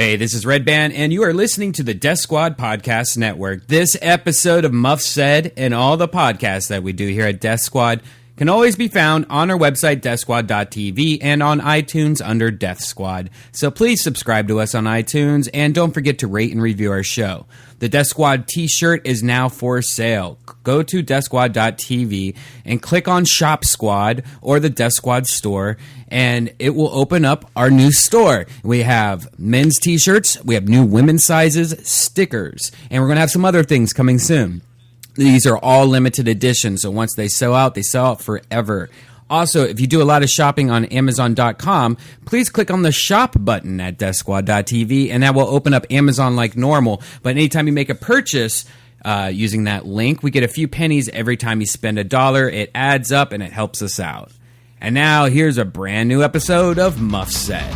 Hey, this is Redban, and you are listening to the Death Squad Podcast Network. This episode of Muff Said and all the podcasts that we do here at Death Squad can always be found on our website, deathsquad.tv, and on iTunes under Death Squad. So please subscribe to us on iTunes, and don't forget to rate and review our show. The Death Squad t-shirt is now for sale. Go to deathsquad.tv and click on Shop Squad or the Death Squad store, and it will open up our new store. We have men's t-shirts, we have new women's sizes, stickers, and we're going to have some other things coming soon. These are all limited editions, so once they sell out forever. Also, if you do a lot of shopping on Amazon.com, please click on the shop button at deathsquad.tv, and that will open up Amazon like normal. But anytime you make a purchase using that link, we get a few pennies every time you spend $1. It adds up, and it helps us out. And now, here's a brand new episode of Muff Said.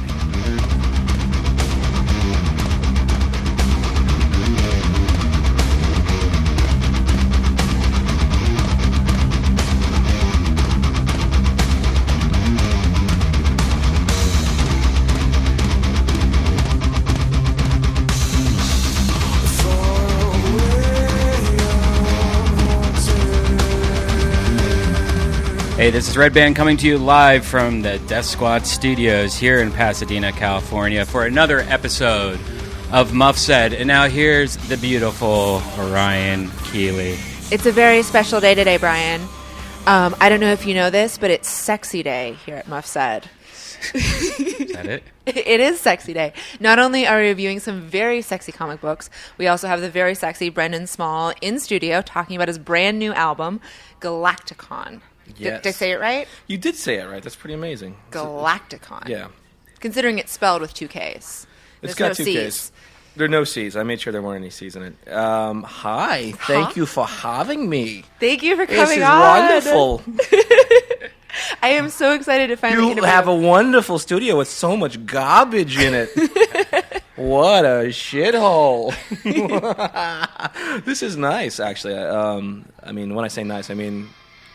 Hey, this is Redban coming to you live from the Death Squad studios here in Pasadena, California for another episode of Muff Said. And now here's the beautiful Orion Keely. It's a very special day today, Brian. I don't know if you know this, but it's Sexy Day here at Muff Said. Is that it? It is Sexy Day. Not only are we reviewing some very sexy comic books, we also have the very sexy Brendon Small in studio talking about his brand new album, Galaktikon. Yes. Did I say it right? You did say it right. That's pretty amazing. Galaktikon. Yeah. Considering it's spelled with two Ks. It's got two Ks. There are no C's. I made sure there weren't any C's in it. Hi. Thank you for having me. Thank you for coming This is wonderful. I am so excited to finally You have a wonderful studio with so much garbage in it. What a shithole. This is nice, actually. I mean, when I say nice, I mean...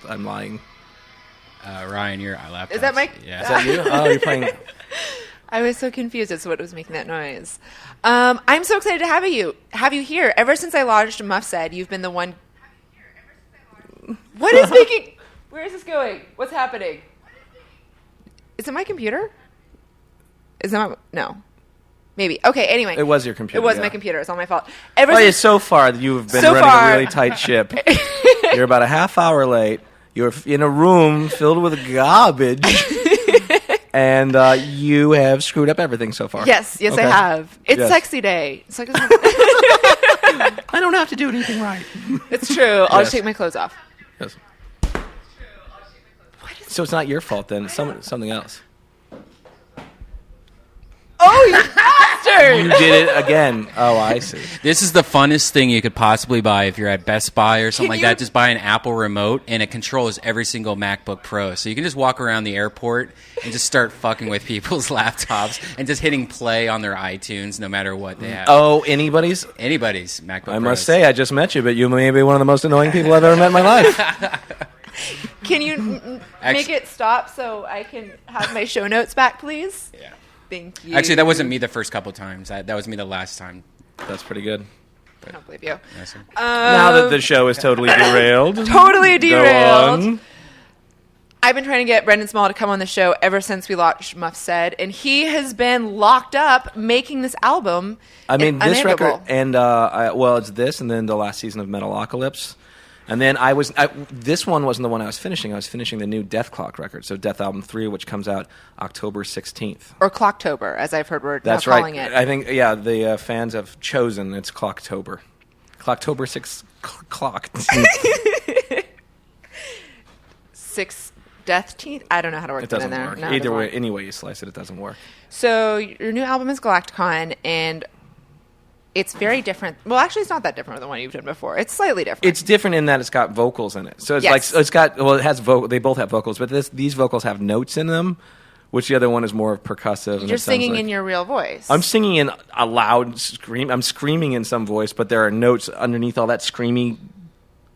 I'm lying. Ryan, your laptop. Is that Mike? Yeah. Is that you? Oh, you're playing... I was so confused as to what was making that noise. I'm so excited to have you here. Ever since I launched Muff Said, you've been the one... What is making... Where is this going? What's happening? Is it my computer? Is that my... No. Maybe. Okay, anyway. It was your computer. It was my computer. It's all my fault. So far, you've been running a really tight ship. You're about a half hour late. You're in a room filled with garbage. And you have screwed up everything so far. Yes, okay. I have. It's Sexy Day. It's like I don't have to do anything right. It's true. I'll just take my clothes off. Yes. So it's not your fault then. It's something else. Oh, you bastard! You did it again. Oh, I see. This is the funnest thing you could possibly buy if you're at Best Buy or something like that. Just buy an Apple remote, and it controls every single MacBook Pro. So you can just walk around the airport and just start fucking with people's laptops and just hitting play on their iTunes no matter what they have. Oh, anybody's? Anybody's MacBook I must say, I just met you, but you may be one of the most annoying people I've ever met in my life. Can you make it stop so I can have my show notes back, please? Yeah. Thank you. Actually, that wasn't me the first couple times. That was me the last time. That's pretty good. I don't believe you. Now that the show is totally derailed. Totally derailed. Go on. I've been trying to get Brendon Small to come on the show ever since we launched Muff Said, and he has been locked up making this album. I mean, this record, and it's this, and then the last season of Metalocalypse. And then this one wasn't the one I was finishing. I was finishing the new Death Clock record, so Death Album 3, which comes out October 16th. Or Clocktober, as I've heard we're That's now calling right. it. I think, the fans have chosen it's Clocktober. Clocktober 6 clock. 6 Death Teeth? I don't know how to work it doesn't in there. work. No, Either way, any way you slice it doesn't work. So your new album is Galaktikon, and it's very different. Well, actually, it's not that different from the one you've done before. It's slightly different. It's different in that it's got vocals in it. So it's it has they both have vocals, but these vocals have notes in them, which the other one is more percussive. You're singing in your real voice. I'm singing in a loud scream. I'm screaming in some voice, but there are notes underneath all that screamy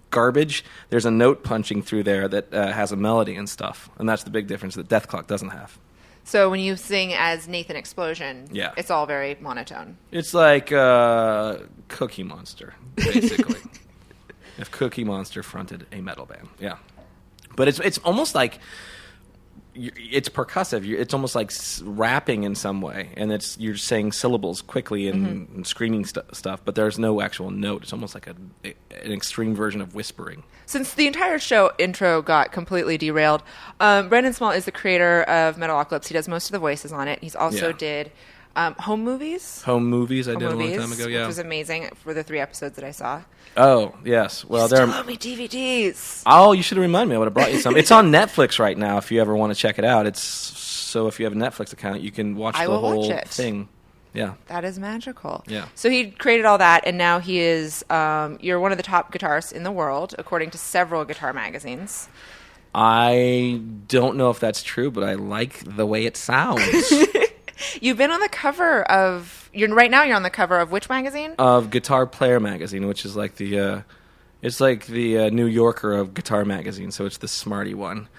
garbage. There's a note punching through there that has a melody and stuff, and that's the big difference that Death Clock doesn't have. So when you sing as Nathan Explosion, it's all very monotone. It's like Cookie Monster, basically. If Cookie Monster fronted a metal band, yeah. But it's almost like it's percussive. It's almost like rapping in some way, and you're saying syllables quickly and screaming stuff. But there's no actual note. It's almost like an extreme version of whispering. Since the entire show intro got completely derailed, Brendon Small is the creator of Metalocalypse. He does most of the voices on it. He's also did Home Movies. Home Movies I did a long time ago, which was amazing for the 3 episodes that I saw. Oh, yes. Well, you still owe me DVDs. Oh, you should have reminded me. I would have brought you some. It's on Netflix right now if you ever want to check it out. So if you have a Netflix account, you can watch the whole thing. Yeah. That is magical. Yeah. So he created all that, and now he is, you're one of the top guitarists in the world, according to several guitar magazines. I don't know if that's true, but I like the way it sounds. You've been on the cover of... Right now you're on the cover of which magazine? Of Guitar Player magazine, which is like the... it's like the New Yorker of guitar magazine, so it's the smarty one.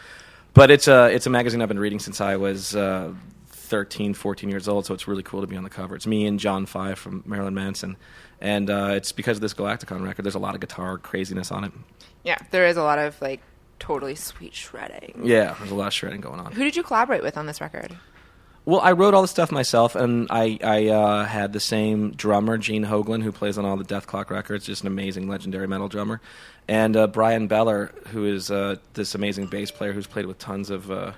But it's a magazine I've been reading since I was 13, 14 years old, so it's really cool to be on the cover. It's me and John Five from Marilyn Manson. And it's because of this Galaktikon record. There's a lot of guitar craziness on it. Yeah, there is a lot of, like, totally sweet shredding. Yeah, there's a lot of shredding going on. Who did you collaborate with on this record? Well, I wrote all the stuff myself, and I had the same drummer, Gene Hoglan, who plays on all the Death Clock records, just an amazing, legendary metal drummer, and Brian Beller, who is this amazing bass player who's played with tons of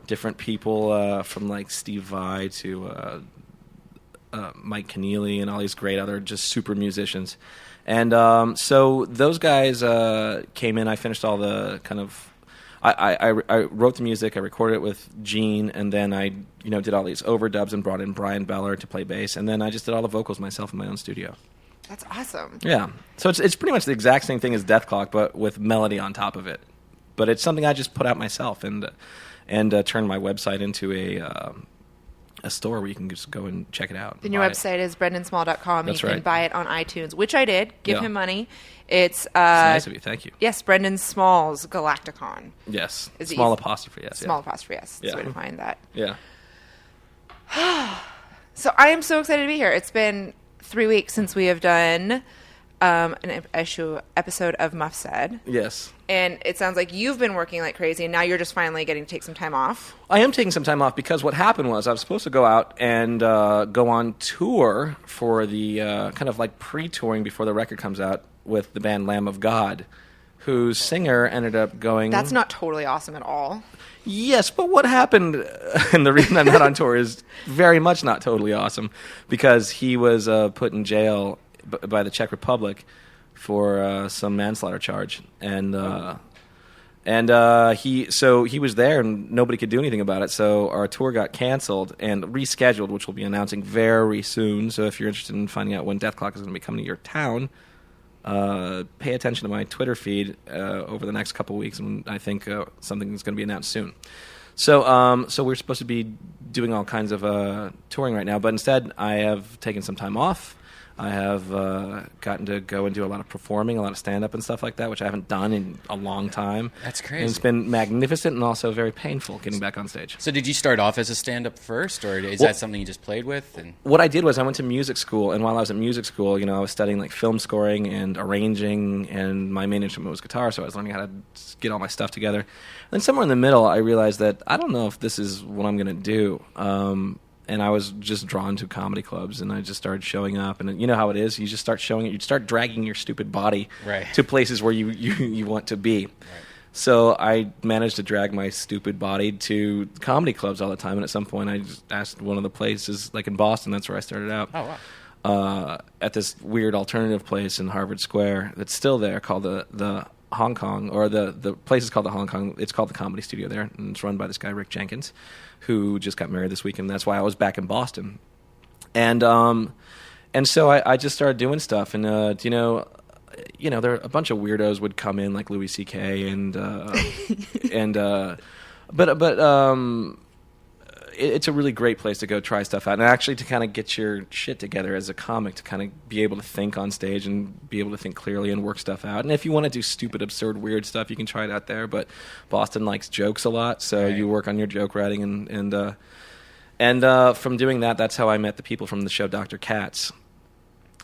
different people, from like Steve Vai to Mike Keely and all these great other just super musicians. And so those guys came in. I finished all the kind of... I wrote the music, I recorded it with Gene, and then I did all these overdubs and brought in Brian Beller to play bass, and then I just did all the vocals myself in my own studio. That's awesome. Yeah. So it's pretty much the exact same thing as Death Clock, but with melody on top of it. But it's something I just put out myself and turned my website into a store where you can just go and check it out. And your website is brendonsmall.com. That's you can buy it on iTunes, which I did. Give him money. It's nice of you. Thank you. Yes, Brendon Small's Galaktikon. Yes. Small apostrophe S. Small apostrophe S. That's the way to find that. Yeah. So I am so excited to be here. It's been 3 weeks since we have done an episode of Muff Said. Yes. And it sounds like you've been working like crazy, and now you're just finally getting to take some time off. I am taking some time off because what happened was I was supposed to go out and go on tour for the kind of like pre-touring before the record comes out with the band Lamb of God, whose singer ended up going... That's not totally awesome at all. Yes, but what happened, and the reason I'm not on tour is very much not totally awesome, because he was put in jail by the Czech Republic for some manslaughter charge, and he was there and nobody could do anything about it. So our tour got canceled and rescheduled, which we'll be announcing very soon. So if you're interested in finding out when Death Clock is going to be coming to your town, pay attention to my Twitter feed over the next couple of weeks, and I think something is going to be announced soon. So we're supposed to be doing all kinds of touring right now, but instead I have taken some time off. I have gotten to go and do a lot of performing, a lot of stand-up and stuff like that, which I haven't done in a long time. That's crazy. And it's been magnificent and also very painful getting back on stage. So did you start off as a stand-up first, or is that something you just played with? And what I did was I went to music school, and while I was at music school, I was studying like film scoring and arranging, and my main instrument was guitar, so I was learning how to get all my stuff together. And then somewhere in the middle, I realized that I don't know if this is what I'm going to do. And I was just drawn to comedy clubs, and I just started showing up. And you know how it is. You just start showing it. You start dragging your stupid body to places where you want to be. Right. So I managed to drag my stupid body to comedy clubs all the time. And at some point, I just asked one of the places, like in Boston, that's where I started out. Oh, wow. At this weird alternative place in Harvard Square that's still there called the Hong Kong, or the place is called the Hong Kong. It's called the Comedy Studio there, and it's run by this guy, Rick Jenkins, who just got married this weekend. That's why I was back in Boston. And so I just started doing stuff. And, there a bunch of weirdos would come in, like Louis C.K. It's a really great place to go try stuff out, and actually to kind of get your shit together as a comic, to kind of be able to think on stage and be able to think clearly and work stuff out. And if you want to do stupid, absurd, weird stuff, you can try it out there. But Boston likes jokes a lot, so you work on your joke writing, and And from doing that, that's how I met the people from the show Dr. Katz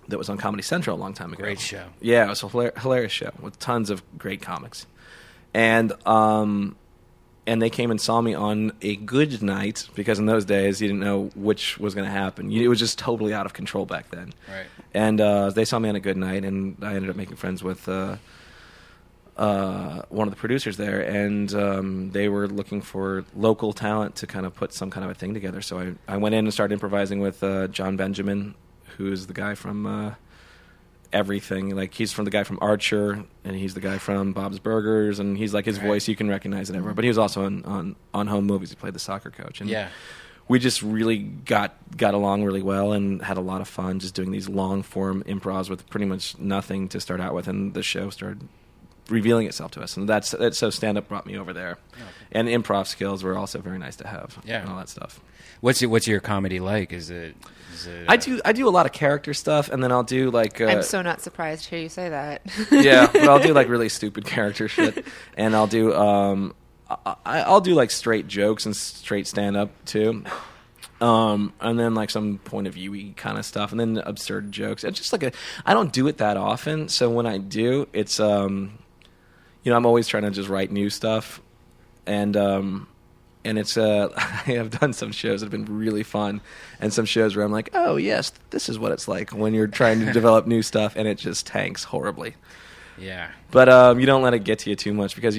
that was on Comedy Central a long time ago. Great show. Yeah, it was a hilarious show with tons of great comics. And they came and saw me on a good night, because in those days you didn't know which was going to happen. It was just totally out of control back then. Right. And they saw me on a good night, and I ended up making friends with one of the producers there, and they were looking for local talent to kind of put some kind of a thing together. So I went in and started improvising with John Benjamin, who's the guy from everything. Like, he's from the guy from Archer, and he's the guy from Bob's Burgers, and he's like his voice you can recognize it everywhere. But he was also on Home Movies. He played the soccer coach. And we just really got along really well and had a lot of fun just doing these long form improvs with pretty much nothing to start out with, and the show started revealing itself to us, and that's so stand-up brought me over there. And improv skills were also very nice to have, and all that stuff. What's your comedy like? Is it I do a lot of character stuff, and then I'll do like I'm so not surprised to hear you say that. Yeah, but I'll do like really stupid character shit, and I'll do I'll do like straight jokes and straight stand-up too. And then like some point of view-y kind of stuff, and then absurd jokes. It's just like I don't do it that often, so when I do, it's I'm always trying to just write new stuff, and it's I have done some shows that have been really fun, and some shows where I'm like, oh yes, this is what it's like when you're trying to develop new stuff, and it just tanks horribly. Yeah. But you don't let it get to you too much, because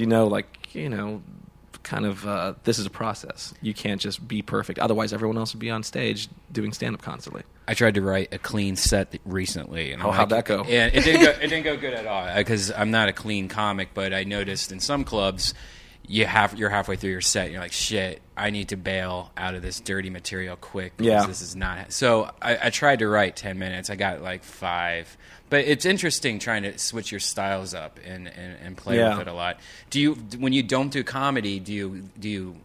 kind of this is a process. You can't just be perfect, otherwise everyone else would be on stage doing stand-up constantly. I tried to write a clean set recently, and how'd that go? Yeah, it didn't go good at all, because I'm not a clean comic. But I noticed in some clubs, you're halfway through your set, and you're like, shit, I need to bail out of this dirty material quick, because this is not. So I tried to write 10 minutes. I got like 5. But it's interesting trying to switch your styles up and play with it a lot. When you don't do comedy, do you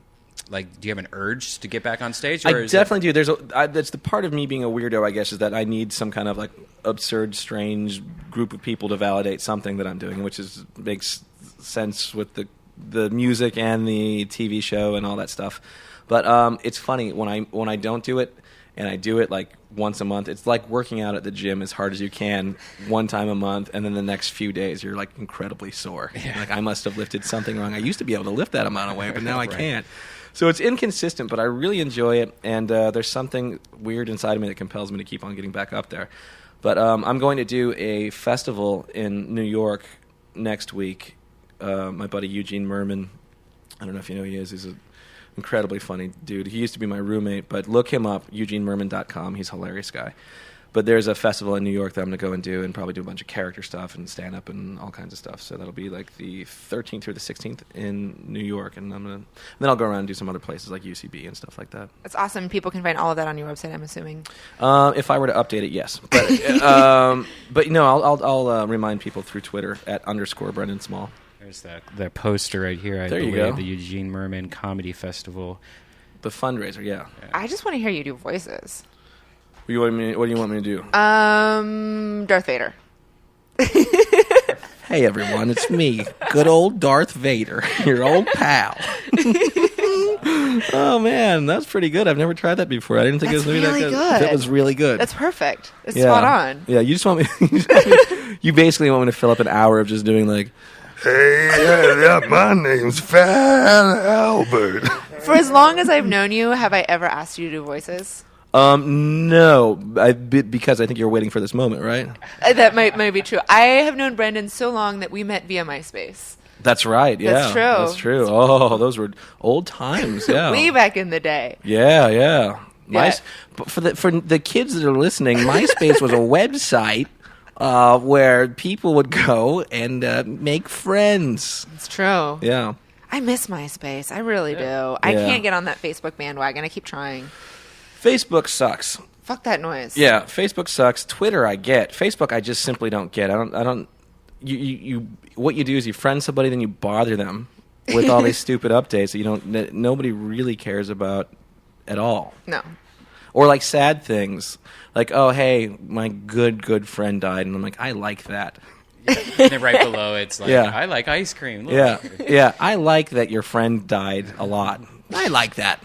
have an urge to get back on stage? Or I definitely do. That's the part of me being a weirdo, I guess, is that I need some kind of like absurd, strange group of people to validate something that I'm doing, which makes sense with the music and the TV show and all that stuff. But it's funny when I don't do it, and I do it like once a month. It's like working out at the gym as hard as you can one time a month, and then the next few days you're like incredibly sore. Yeah. Like, I must have lifted something wrong. I used to be able to lift that amount of weight, but now I can't. So it's inconsistent, but I really enjoy it, and there's something weird inside of me that compels me to keep on getting back up there. But I'm going to do a festival in New York next week. My buddy Eugene Merman, I don't know if you know who he is. He's an incredibly funny dude. He used to be my roommate, but look him up, eugenemerman.com. He's a hilarious guy. But there's a festival in New York that I'm going to go and do, and probably do a bunch of character stuff and stand-up and all kinds of stuff. So that'll be like the 13th through the 16th in New York, and then I'll go around and do some other places like UCB and stuff like that. That's awesome. People can find all of that on your website, I'm assuming. If I were to update it, yes. But I'll remind people through Twitter at _Brendon Small. There's that poster right here. I believe, the Eugene Merman Comedy Festival. The fundraiser, yeah. I just want to hear you do voices. What do you want me to do? Darth Vader. Hey everyone, it's me, good old Darth Vader, your old pal. Oh man, that's pretty good. I've never tried that before. I didn't think it was really that good. That was really good. That's perfect. It's spot on. Yeah, you just want me. You basically want me to fill up an hour of just doing like, hey, my name's Fat Albert. For as long as I've known you, have I ever asked you to do voices? No, because I think you're waiting for this moment, right? That might be true. I have known Brendon so long that we met via MySpace. That's right. Yeah, that's true. Oh, those were old times. Yeah, way back in the day. Yeah. But for the kids that are listening, MySpace was a website where people would go and make friends. It's true. Yeah. I miss MySpace. I really do. I can't get on that Facebook bandwagon. I keep trying. Facebook sucks. Fuck that noise. Yeah, Facebook sucks. Twitter I get. Facebook I just simply don't get. I don't you what you do is you friend somebody, then you bother them with all these stupid updates that nobody really cares about at all. No. Or like sad things. Like, oh hey, my good friend died, and I'm like, I like that. Yeah. And then right below it's like, I like ice cream. Look. Yeah. I like that your friend died a lot. I like that.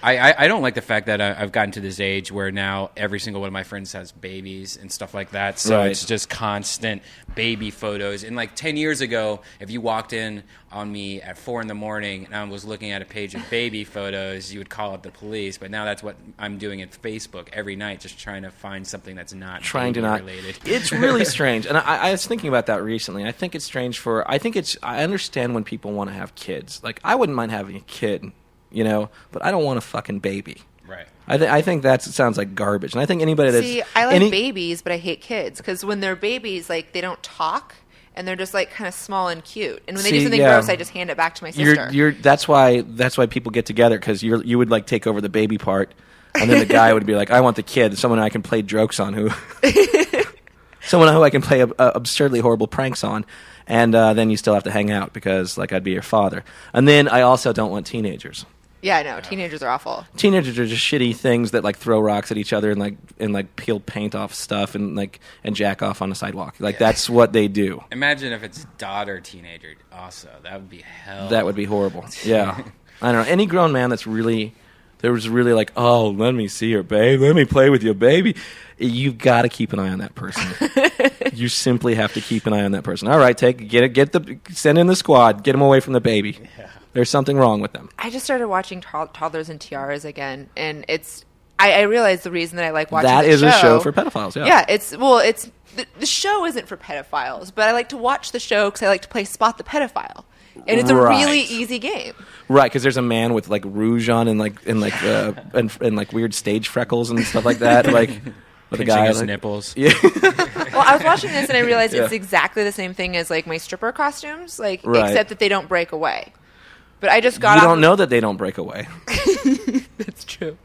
I don't like the fact that I've gotten to this age where now every single one of my friends has babies and stuff like that. So it's just constant baby photos. And like 10 years ago, if you walked in on me at 4 a.m. and I was looking at a page of baby photos, you would call up the police. But now that's what I'm doing at Facebook every night, just trying to find something that's not related. It's really strange. And I was thinking about that recently. I think it's strange I understand when people want to have kids. Like, I wouldn't mind having a kid, but I don't want a fucking baby. Right. I think that sounds like garbage. And I think anybody that's... See, I like babies, but I hate kids. Because when they're babies, like, they don't talk, and they're just, like, kind of small and cute. And when they do something gross, I just hand it back to my sister. That's why people get together, because you would, like, take over the baby part, and then the guy would be like, I want the kid, someone I can play jokes on someone who I can play absurdly horrible pranks on. And then you still have to hang out because, like, I'd be your father. And then I also don't want teenagers. Yeah, I know. Teenagers are awful. Teenagers are just shitty things that, like, throw rocks at each other and peel paint off stuff and jack off on the sidewalk. Like, that's what they do. Imagine if it's daughter teenager also. That would be hell. That would be horrible. Yeah. I don't know. Any grown man that's really like, oh, let me see your baby. Let me play with your baby. You've got to keep an eye on that person. You simply have to keep an eye on that person. All right, send in the squad. Get them away from the baby. Yeah. There's something wrong with them. I just started watching Toddlers and Tiaras again, and I realized the reason that I like watching that is a show for pedophiles. Yeah. Yeah, the show isn't for pedophiles, but I like to watch the show because I like to play Spot the Pedophile, and it's a really easy game. Right, because there's a man with like rouge on and weird stage freckles and stuff like that, like with a guy his nipples. Yeah. Well, I was watching this and I realized it's exactly the same thing as like my stripper costumes, except that they don't break away. But I just got. You don't know that they don't break away. That's true.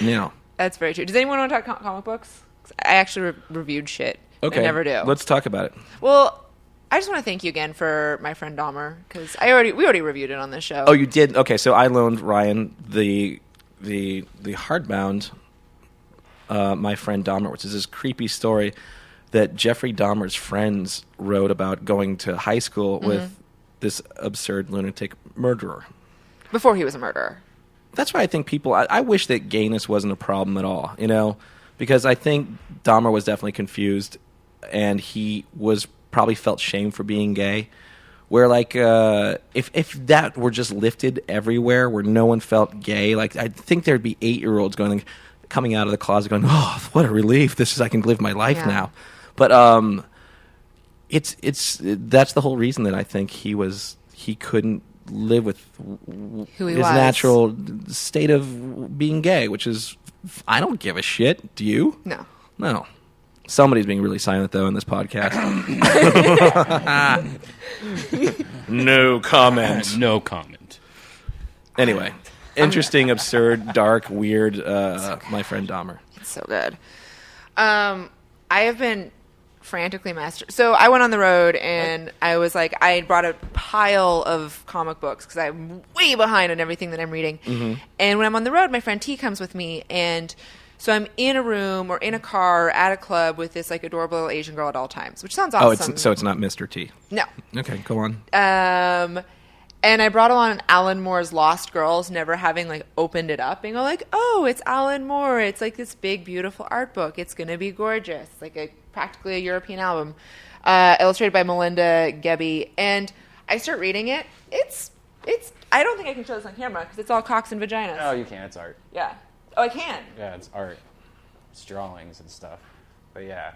Yeah, that's very true. Does anyone want to talk comic books? I actually reviewed shit. Okay, I never do. Let's talk about it. Well, I just want to thank you again for my friend Dahmer because we already reviewed it on this show. Oh, you did? Okay, so I loaned Ryan the hardbound My Friend Dahmer, which is this creepy story that Jeffrey Dahmer's friends wrote about going to high school with this absurd lunatic murderer. Before he was a murderer. That's why I think I wish that gayness wasn't a problem at all, because I think Dahmer was definitely confused and he probably felt shame for being gay. Where if that were just lifted everywhere, where no one felt gay, like I think there'd be 8-year-olds coming out of the closet, going, "Oh, what a relief! I can live my life now." But that's the whole reason that I think he couldn't live with who he his was. Natural state of being gay, which is I don't give a shit. Do you? No. Somebody's being really silent, though, in this podcast. No comment. No comment. Anyway, interesting, absurd, dark, weird, My Friend Dahmer. It's so good. I have been frantically So I went on the road, and I brought a pile of comic books because I'm way behind on everything that I'm reading. Mm-hmm. And when I'm on the road, my friend T comes with me, and so I'm in a room or in a car or at a club with this adorable little Asian girl at all times, which sounds awesome. Oh, so it's not Mr. T. No. Okay, go on. And I brought along Alan Moore's Lost Girls, never having opened it up, being oh, it's Alan Moore. It's this big, beautiful art book. It's gonna be gorgeous, practically a European album, illustrated by Melinda Gebbie. And I start reading it. It's. I don't think I can show this on camera because it's all cocks and vaginas. Oh, you can. It's art. Yeah. Oh, I can. Yeah, it's art. It's drawings and stuff. But yeah,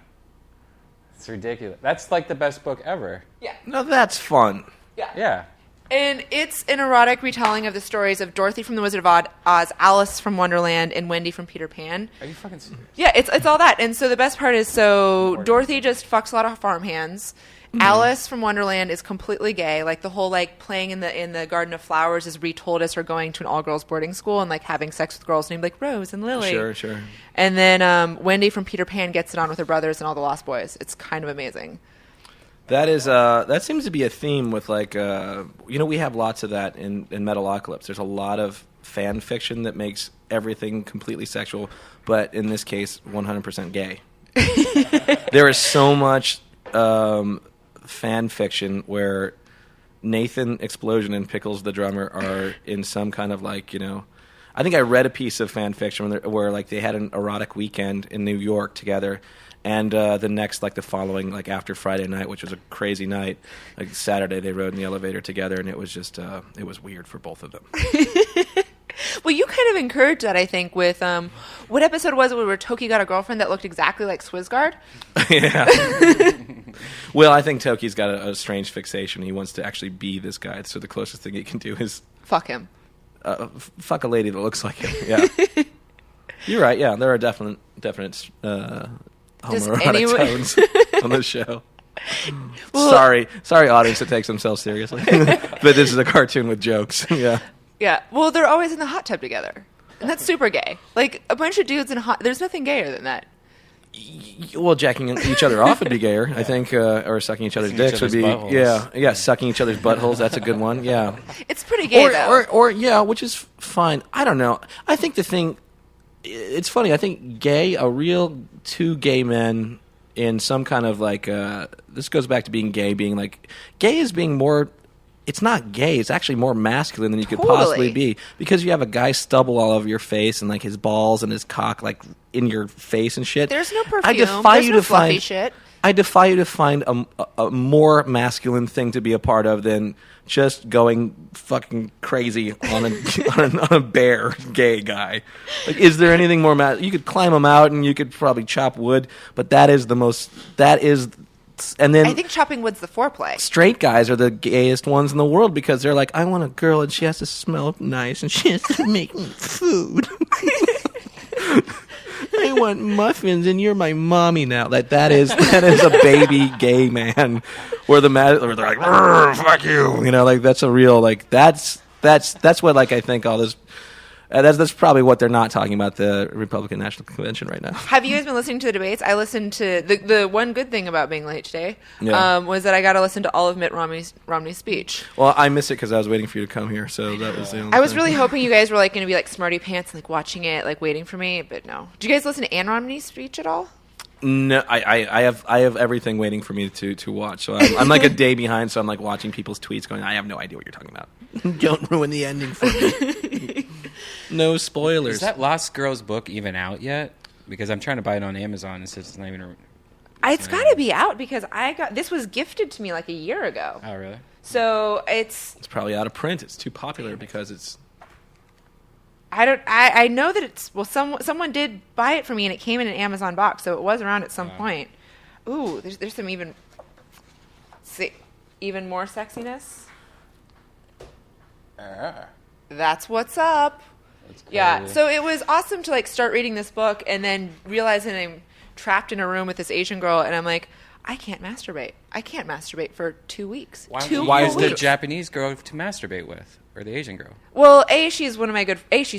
it's ridiculous. That's the best book ever. Yeah. No, that's fun. Yeah. Yeah. And it's an erotic retelling of the stories of Dorothy from The Wizard of Oz, Alice from Wonderland, and Wendy from Peter Pan. Are you fucking serious? Yeah, it's all that. And so the best part is, Dorothy just fucks a lot of farmhands. Mm-hmm. Alice from Wonderland is completely gay. The whole playing in the Garden of Flowers is retold as her going to an all-girls boarding school and having sex with girls named Rose and Lily. Sure. And then Wendy from Peter Pan gets it on with her brothers and all the Lost Boys. It's kind of amazing. That seems to be a theme with we have lots of that in Metalocalypse. There's a lot of fan fiction that makes everything completely sexual, but in this case, 100% gay. There is so much fan fiction where Nathan Explosion and Pickles the drummer are in some kind of I think I read a piece of fan fiction where like they had an erotic weekend in New York together, and the next, like the following, like after Friday night, which was a crazy night, like Saturday, they rode in the elevator together, and it was just it was weird for both of them. Well, you kind of encouraged that, I think, with what episode was it where Toki got a girlfriend that looked exactly like Swizgard? Yeah. Well, I think Toki's got a strange fixation. He wants to actually be this guy, so the closest thing he can do is fuck him. Fuck a lady that looks like him. Yeah. You're right. Yeah, there are definite homoerotic tones on the show. Well, sorry, audience that takes themselves seriously. But this is a cartoon with jokes. Yeah. Yeah. Well, they're always in the hot tub together, and that's super gay. Like a bunch of dudes in a hot. There's nothing gayer than that. Well, jacking each other off would be gayer, I think, or sucking each other's dicks would be. Buttholes. Yeah, sucking each other's buttholes. That's a good one. Yeah. It's pretty gay though. Or yeah, which is fine. I don't know. I think the thing. It's funny. I think a real two gay men in some kind of like. This goes back to being gay. Being like gay is being more. It's not gay. It's actually more masculine than you could possibly be, because you have a guy stubble all over your face and like his balls and his cock like in your face and shit. There's no perfume. I defy you to find shit. I defy you to find a more masculine thing to be a part of than just going fucking crazy on a bear gay guy. Like, is there anything more you could climb him out and you could probably chop wood, but that is the most. That is. And then I think chopping wood's the foreplay. Straight guys are the gayest ones in the world because they're like, I want a girl and she has to smell nice and she has to make me food. I want muffins and you're my mommy now. That is a baby gay man. Where they're like, fuck you. You know, like that's a real like that's what like I think all this. That's probably what they're not talking about the Republican National Convention right now. Have you guys been listening to the debates? I listened to the one good thing about being late today Yeah. was that I got to listen to all of Mitt Romney's speech. Well, I missed it because I was waiting for you to come here, so that was the only I was thing. really hoping you guys were like going to be like smarty pants, like watching it, like waiting for me, but no. Did you guys listen to Ann Romney's speech at all? No, I have everything waiting for me to watch. So I'm like a day behind. So I'm like watching people's tweets, going, I have no idea what you're talking about. Don't ruin the ending for me. No spoilers. Is that Lost Girls book even out yet? Because I'm trying to buy it on Amazon. It says it's not even. It's got to be out because this was gifted to me like a year ago. Oh, really? So it's probably out of print. It's too popular because it's. I know that it's someone did buy it for me and it came in an Amazon box, so it was around at some point. Ooh, there's some even more sexiness. That's what's up. Yeah, so it was awesome to like start reading this book and then realizing I'm trapped in a room with this Asian girl and I'm like, I can't masturbate. I can't masturbate for 2 weeks. Why is the Japanese girl to masturbate with? Or the Asian girl? Well, she's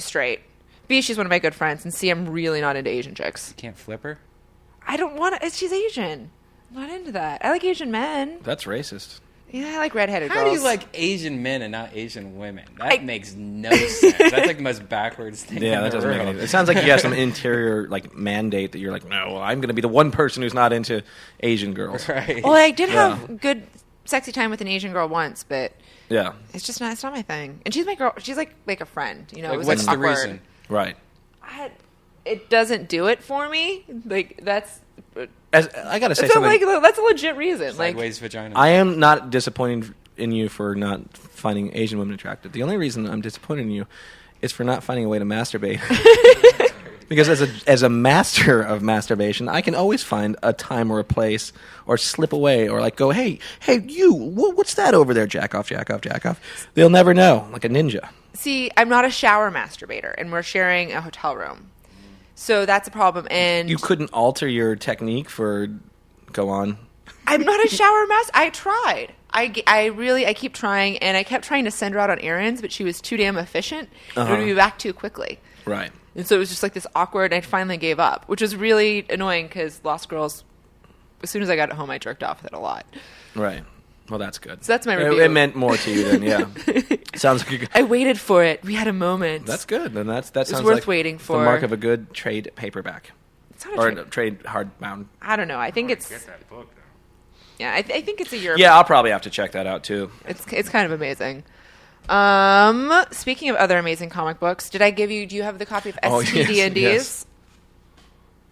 straight. B, she's one of my good friends. And C, I'm really not into Asian chicks. You can't flip her? I don't want to. She's Asian. I'm not into that. I like Asian men. That's racist. Yeah, I like redheaded girls. How do you like Asian men and not Asian women? That makes no sense. That's like the most backwards thing. Yeah, that doesn't make any sense. It sounds like you have some interior like mandate that you're like, no, I'm going to be the one person who's not into Asian girls. Right. Well, I did have good sexy time with an Asian girl once, but yeah, it's not my thing. And she's my girl. She's like a friend. You know, it was what's like the awkward. reason? Right. It doesn't do it for me. Like that's. I gotta say something. Like, that's a legit reason. Sideways vagina. I am not disappointed in you for not finding Asian women attractive. The only reason I'm disappointed in you is for not finding a way to masturbate. Because as a master of masturbation, I can always find a time or a place, or slip away, or like go, hey, you, what's that over there? Jack off. They'll never know, like a ninja. See, I'm not a shower masturbator, and we're sharing a hotel room. So that's a problem. And you couldn't alter your technique for go on. I'm not a shower I tried. I keep trying, and I kept trying to send her out on errands, but she was too damn efficient. And would be back too quickly. Right. And so it was just like this awkward, and I finally gave up, which was really annoying because Lost Girls, as soon as I got home, I jerked off with it a lot. Right. Well, that's good. So that's my review. It meant more to you then, yeah. Sounds like I waited for it. We had a moment. That's good. And that sounds worth like waiting for. The mark of a good trade paperback. It's not a trade hardbound. I don't know. I think it's. Get that book though. Yeah, I think it's a Europe. Yeah, I'll probably have to check that out too. It's kind of amazing. Speaking of other amazing comic books, do you have the copy of STD&Ds? Yes.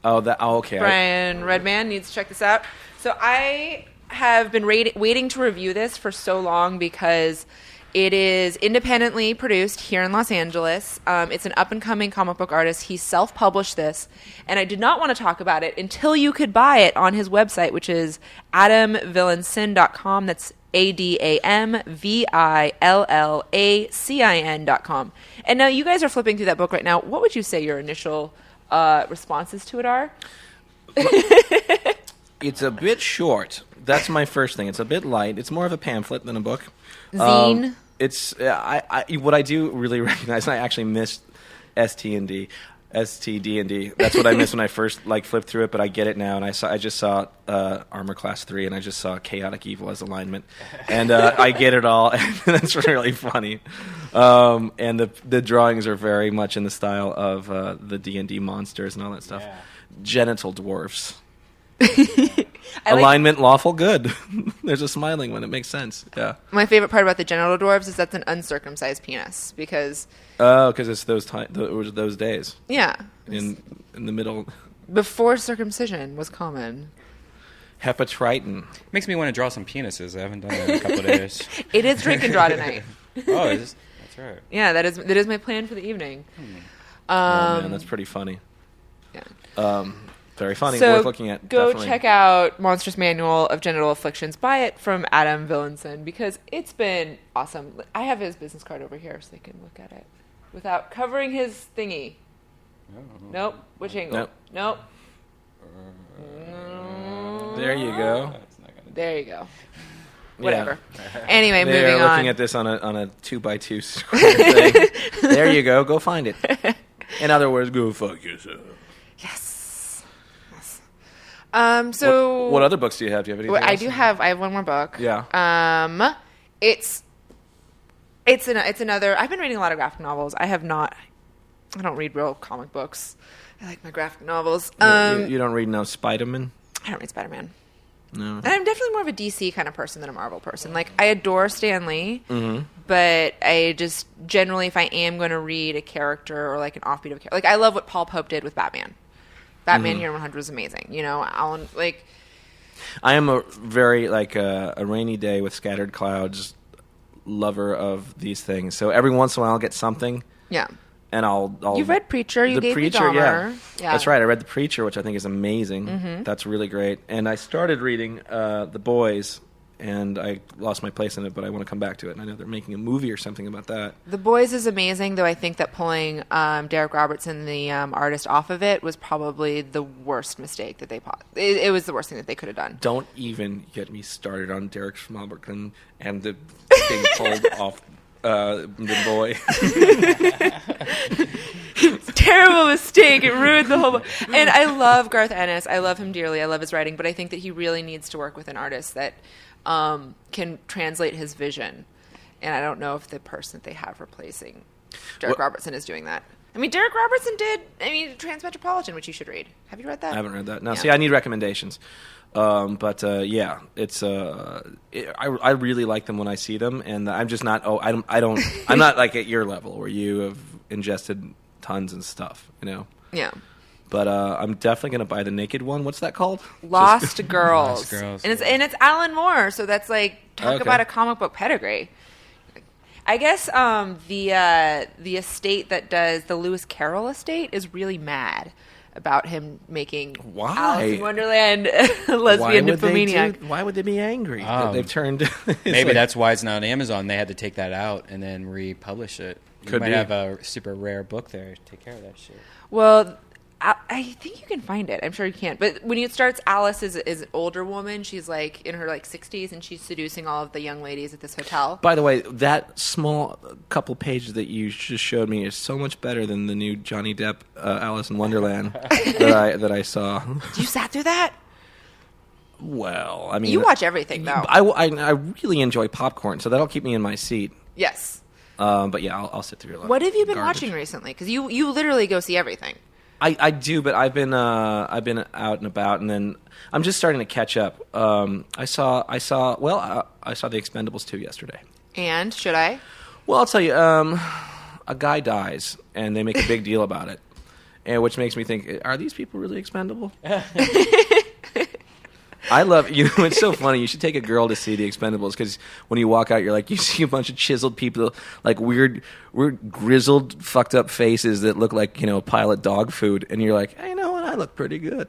Okay. Brian Redban needs to check this out. So I have been waiting to review this for so long because it is independently produced here in Los Angeles. It's an up-and-coming comic book artist. He self-published this, and I did not want to talk about it until you could buy it on his website, which is adamvillensin.com. That's ADAMVILLACIN.com. And now you guys are flipping through that book right now. What would you say your initial responses to it are? It's a bit short. That's my first thing. It's a bit light. It's more of a pamphlet than a book. Zine. What I do really recognize, and I actually missed STD&D. That's what I missed when I first flipped through it, but I get it now. And I just saw Armor Class 3, and I just saw Chaotic Evil as alignment, and I get it all. And that's really funny. And the drawings are very much in the style of the D&D monsters and all that stuff. Yeah. Genital dwarfs. Alignment lawful good. There's a smiling one. It makes sense. Yeah. My favorite part about the genital dwarves is that's an uncircumcised penis because it's those days. Yeah. In the middle before circumcision was common. Hepatriton. Makes me want to draw some penises. I haven't done that in a couple of days. It is drink and draw tonight. That's right. Yeah, that is my plan for the evening. Oh man, that's pretty funny. Yeah. Very funny, so worth looking at. Go definitely. check out Monstrous Manual of Genital Afflictions. Buy it from Adam Villensin because it's been awesome. I have his business card over here so they can look at it without covering his thingy. Nope. Which angle? Nope. There you go. There you go. Whatever. Yeah. Anyway, moving on. They're looking at this on a 2x2 square thing. There you go. Go find it. In other words, go fuck yourself. Yes. So what other books do you have? Do you have anything else? I have one more book. Yeah. It's another. I've been reading a lot of graphic novels. I don't read real comic books. I like my graphic novels. You don't read no Spider-Man? I don't read Spider-Man. No. And I'm definitely more of a DC kind of person than a Marvel person. Like, I adore Stan Lee, but I just generally, if I am going to read a character or like an offbeat of a character, like I love what Paul Pope did with Batman. Batman Year 100 was amazing. You know, Alan, like... I am a very, a rainy day with scattered clouds lover of these things. So every once in a while I'll get something. Yeah. And I'll You've read Preacher. You gave me Dahmer. Yeah. That's right. I read The Preacher, which I think is amazing. That's really great. And I started reading The Boys, and I lost my place in it, but I want to come back to it. And I know they're making a movie or something about that. The Boys is amazing, though I think that pulling Derek Robertson, the artist, off of it was probably the worst mistake that they it was the worst thing that they could have done. Don't even get me started on Derek Robertson and the being pulled off the boy. Terrible mistake. It ruined the whole book. And I love Garth Ennis. I love him dearly. I love his writing, but I think that he really needs to work with an artist that can translate his vision. And I don't know if the person that they have replacing Derek Robertson is doing that. I mean, Derek Robertson did Transmetropolitan, which you should read. Have you read that? I haven't read that. No, see, I need recommendations. Yeah, it's I really like them when I see them, and I'm just not. I'm not like at your level where you have ingested tons and stuff, you know. Yeah. But I'm definitely gonna buy the naked one. What's that called? Lost Girls. Lost Girls. And it's Alan Moore, so that's like talk about a comic book pedigree. I guess the estate that does the Lewis Carroll estate is really mad about him making Alice in Wonderland a lesbian nymphomaniac. Why would they be angry that they've turned? Maybe that's why it's not on Amazon. They had to take that out and then republish it. You might have a super rare book there. Take care of that shit. Well, I think you can find it. I'm sure you can. But when it starts, Alice is an older woman. She's like in her 60s, and she's seducing all of the young ladies at this hotel. By the way, that small couple pages that you just showed me is so much better than the new Johnny Depp Alice in Wonderland that I saw. You sat through that? Well, I mean, you watch everything though. I really enjoy popcorn, so that'll keep me in my seat. Yes. But yeah, I'll sit through it. What have you been watching recently? Because you literally go see everything. I do, but I've been out and about, and then I'm just starting to catch up. I saw The Expendables 2 yesterday. And should I? Well, I'll tell you, a guy dies, and they make a big deal about it, and which makes me think, are these people really expendable? I love, it's so funny. You should take a girl to see The Expendables, because when you walk out, you're like, you see a bunch of chiseled people, like weird, grizzled, fucked up faces that look like, a pile of dog food, and you're like, hey, you know what? I look pretty good.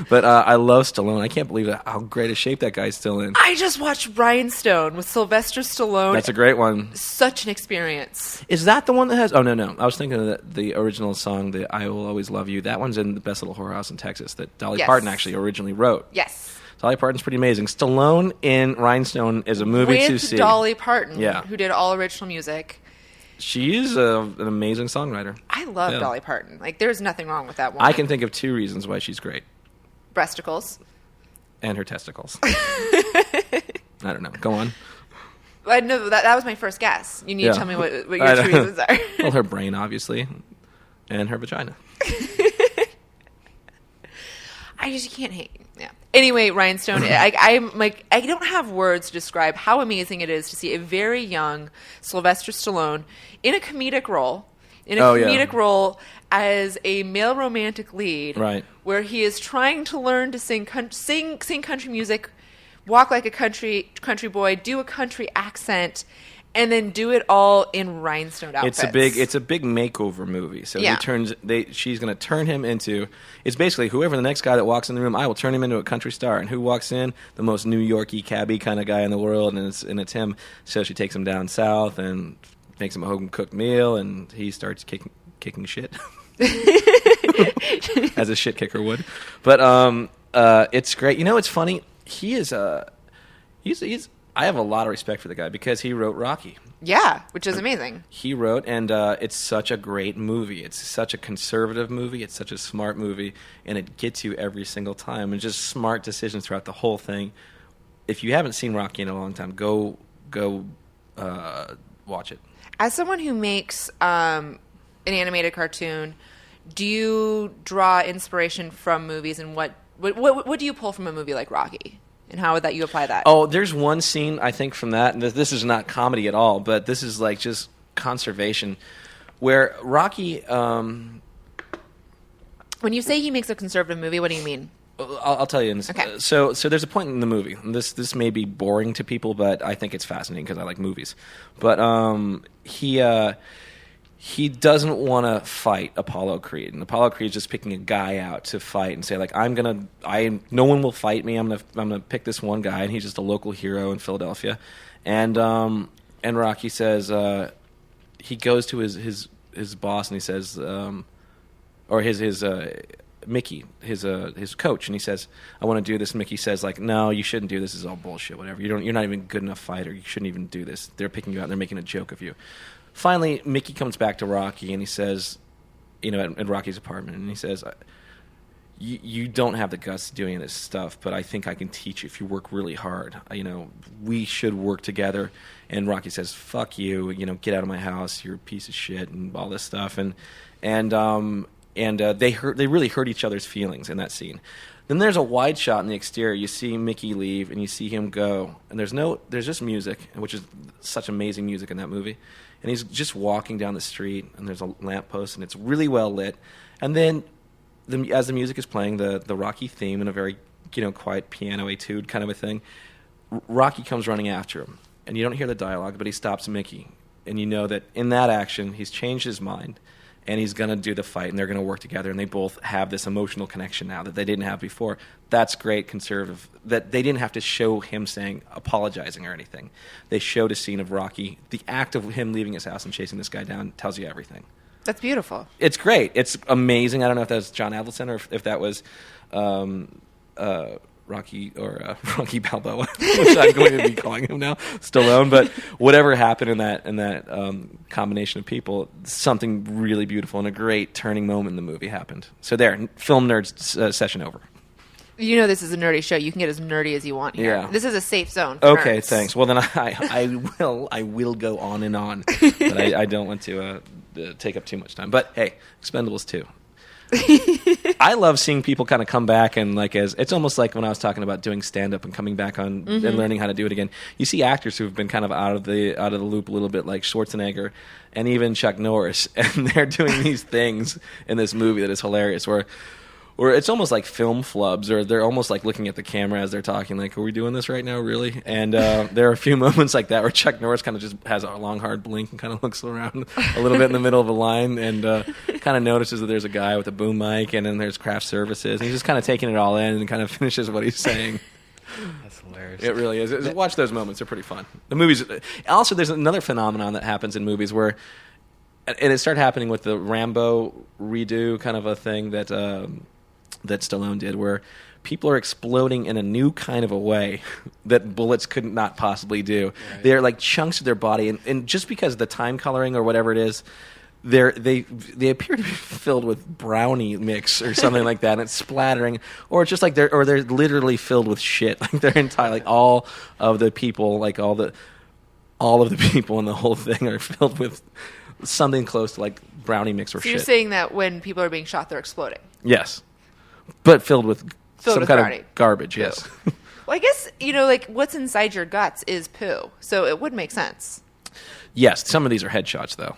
But I love Stallone. I can't believe how great a shape that guy's still in. I just watched Rhinestone with Sylvester Stallone. That's a great one. Such an experience. Is that the one that has... Oh, no. I was thinking of the original song, the I Will Always Love You. That one's in The Best Little Whorehouse in Texas that Dolly Parton actually originally wrote. Yes. Dolly Parton's pretty amazing. Stallone in Rhinestone is a movie to see. With Dolly Parton, who did all original music. She's an amazing songwriter. I love Dolly Parton. Like, there's nothing wrong with that one. I can think of 2 reasons why she's great. Breasticles. And her testicles. I don't know. Go on. I know that was my first guess. You need to tell me what your 2 reasons are. Well, her brain, obviously, and her vagina. I just can't hate. Yeah. Anyway, Rhinestone. I'm like, I don't have words to describe how amazing it is to see a very young Sylvester Stallone in a comedic role. Role as a male romantic lead, right? Where he is trying to learn to sing country music, walk like a country boy, do a country accent, and then do it all in rhinestone outfits. It's a big makeover movie. So she's going to turn him into. It's basically whoever the next guy that walks in the room, I will turn him into a country star. And who walks in? The most New Yorky cabbie kind of guy in the world, and it's him. So she takes him down south and makes him a home cooked meal, and he starts kicking shit. As a shit kicker would. But it's great. It's funny. He is he's I have a lot of respect for the guy because he wrote Rocky. Yeah, which is amazing. He wrote, and it's such a great movie. It's such a conservative movie. It's such a smart movie, and it gets you every single time. And just smart decisions throughout the whole thing. If you haven't seen Rocky in a long time, go watch it. As someone who makes an animated cartoon, do you draw inspiration from movies, and what do you pull from a movie like Rocky? And how would you apply that? Oh, there's one scene, I think, from that, and this is not comedy at all, but this is like just conservation, where Rocky... When you say he makes a conservative movie, what do you mean? I'll tell you. Okay. So there's a point in the movie, and this may be boring to people, but I think it's fascinating because I like movies. But he doesn't want to fight Apollo Creed, and Apollo Creed is just picking a guy out to fight and say, like, no one will fight me. I'm gonna pick this one guy, and he's just a local hero in Philadelphia. And Rocky says, he goes to his boss and he says, or his Mickey, his coach, and he says, I want to do this. And Mickey says, like, no, you shouldn't do this. This is all bullshit. Whatever. You're not even a good enough fighter. You shouldn't even do this. They're picking you out and they're making a joke of you. Finally, Mickey comes back to Rocky and he says, at Rocky's apartment, and he says, you don't have the guts to do any of this stuff, but I think I can teach you if you work really hard. We should work together. And Rocky says, fuck you, get out of my house, you're a piece of shit, and all this stuff. And they really hurt each other's feelings in that scene. Then there's a wide shot in the exterior. You see Mickey leave, and you see him go. And there's just music, which is such amazing music in that movie. And he's just walking down the street, and there's a lamppost, and it's really well lit. And then, as the music is playing, the Rocky theme in a very quiet piano etude kind of a thing, Rocky comes running after him. And you don't hear the dialogue, but he stops Mickey. And you know that in that action, he's changed his mind. And he's going to do the fight, and they're going to work together, and they both have this emotional connection now that they didn't have before. That's great conservative. That they didn't have to show him apologizing or anything. They showed a scene of Rocky. The act of him leaving his house and chasing this guy down tells you everything. That's beautiful. It's great. It's amazing. I don't know if that was John Avildsen or if that was Rocky or Rocky Balboa, which I'm going to be calling him now, Stallone. But whatever happened in that combination of people, something really beautiful and a great turning moment in the movie happened. So there, film nerds session over. This is a nerdy show. You can get as nerdy as you want here. Yeah. This is a safe zone for Okay, nerds. thanks. Well, then I will go on and on, but I don't want to take up too much time. But hey, Expendables 2. I love seeing people kind of come back and it's almost like when I was talking about doing stand up and coming back on and learning how to do it again. You see actors who've been kind of out of the loop a little bit, like Schwarzenegger and even Chuck Norris, and they're doing these things in this movie that is hilarious or it's almost like film flubs, or they're almost like looking at the camera as they're talking, like, are we doing this right now, really? And there are a few moments like that where Chuck Norris kind of just has a long, hard blink and kind of looks around a little bit in the middle of a line and kind of notices that there's a guy with a boom mic and then there's craft services. And he's just kind of taking it all in and kind of finishes what he's saying. That's hilarious. It really is. Watch those moments. They're pretty fun. The movies. Also, there's another phenomenon that happens in movies where, and it started happening with the Rambo redo kind of a thing that Stallone did, where people are exploding in a new kind of a way that bullets could not possibly do. Right. They're like chunks of their body, and just because of the time coloring or whatever it is, they appear to be filled with brownie mix or something like that, and it's splattering, or it's just like they're literally filled with shit. Like their entire, like all of the people, like all of the people in the whole thing are filled with something close to like brownie mix or shit. So you're saying that when people are being shot, they're exploding? Yes. But filled with some kind brownie. of garbage, yes. Well, I guess, like what's inside your guts is poo, so it would make sense. Yes, some of these are headshots, though.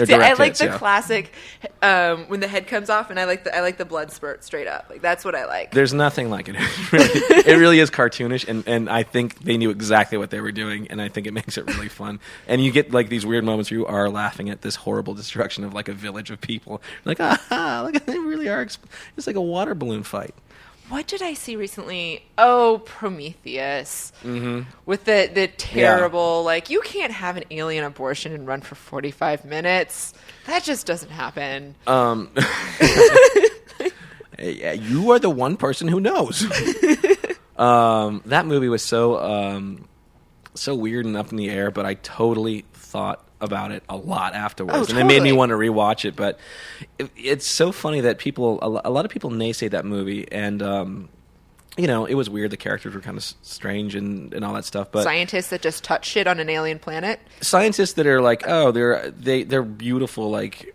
See, I like the classic when the head comes off, and I like the blood spurt straight up. Like that's what I like. There's nothing like it. It really is cartoonish, and I think they knew exactly what they were doing, and I think it makes it really fun. And you get like these weird moments where you are laughing at this horrible destruction of like a village of people. You're like, look, they really are. It's like a water balloon fight. What did I see recently? Oh, Prometheus. Mm-hmm. With the terrible, like, you can't have an alien abortion and run for 45 minutes. That just doesn't happen. You are the one person who knows. That movie was so weird and up in the air, but I totally thought about it a lot afterwards. Oh, totally. And it made me want to rewatch it. But it's so funny that a lot of people naysay that movie, and it was weird. The characters were kind of strange and all that stuff. But scientists that just touch shit on an alien planet. Scientists that are like, they're beautiful, like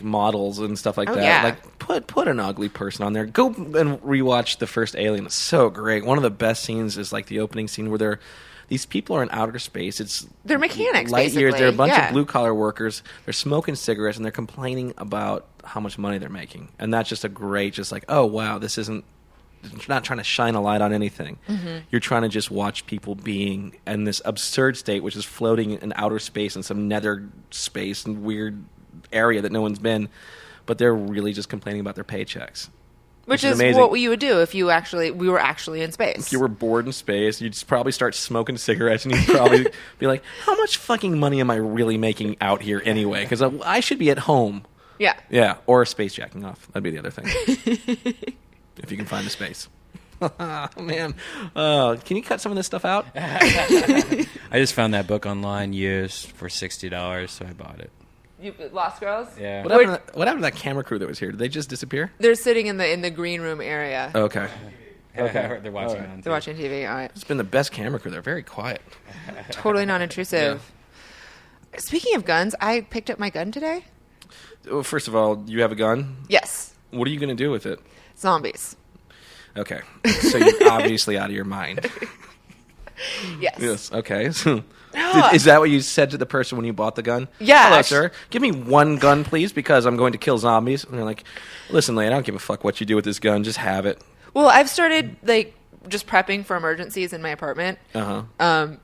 models and stuff like that. Yeah. Like put an ugly person on there. Go and rewatch the first Alien. It's so great. One of the best scenes is like the opening scene where these people are in outer space. They're mechanics, light basically. years. They're a bunch of blue-collar workers. They're smoking cigarettes, and they're complaining about how much money they're making. And that's just a great, just like, oh, wow, this isn't – you're not trying to shine a light on anything. Mm-hmm. You're trying to just watch people being in this absurd state, which is floating in outer space in some nether space and weird area that no one's been. But they're really just complaining about their paychecks. Which is amazing. What you would do if we were actually in space. If you were bored in space, you'd probably start smoking cigarettes, and you'd probably be like, how much fucking money am I really making out here anyway? Because I should be at home. Yeah. Yeah, or space jacking off. That'd be the other thing. If you can find the space. Oh, man. Can you cut some of this stuff out? I just found that book online used for $60, so I bought it. You Lost Girls? Yeah. What happened to that camera crew that was here? Did they just disappear? They're sitting in the green room area. Okay. They're watching on TV. They're watching TV. All right. It's been the best camera crew. They're very quiet. Totally non-intrusive. Yeah. Speaking of guns, I picked up my gun today. Well, first of all, you have a gun? Yes. What are you going to do with it? Zombies. Okay. So you're obviously out of your mind. Yes. Okay. So, is that what you said to the person when you bought the gun? Yeah. Hello, sir. Give me one gun, please, because I'm going to kill zombies. And they're like, listen, Lane, I don't give a fuck what you do with this gun. Just have it. Well, I've started, just prepping for emergencies in my apartment. Uh-huh.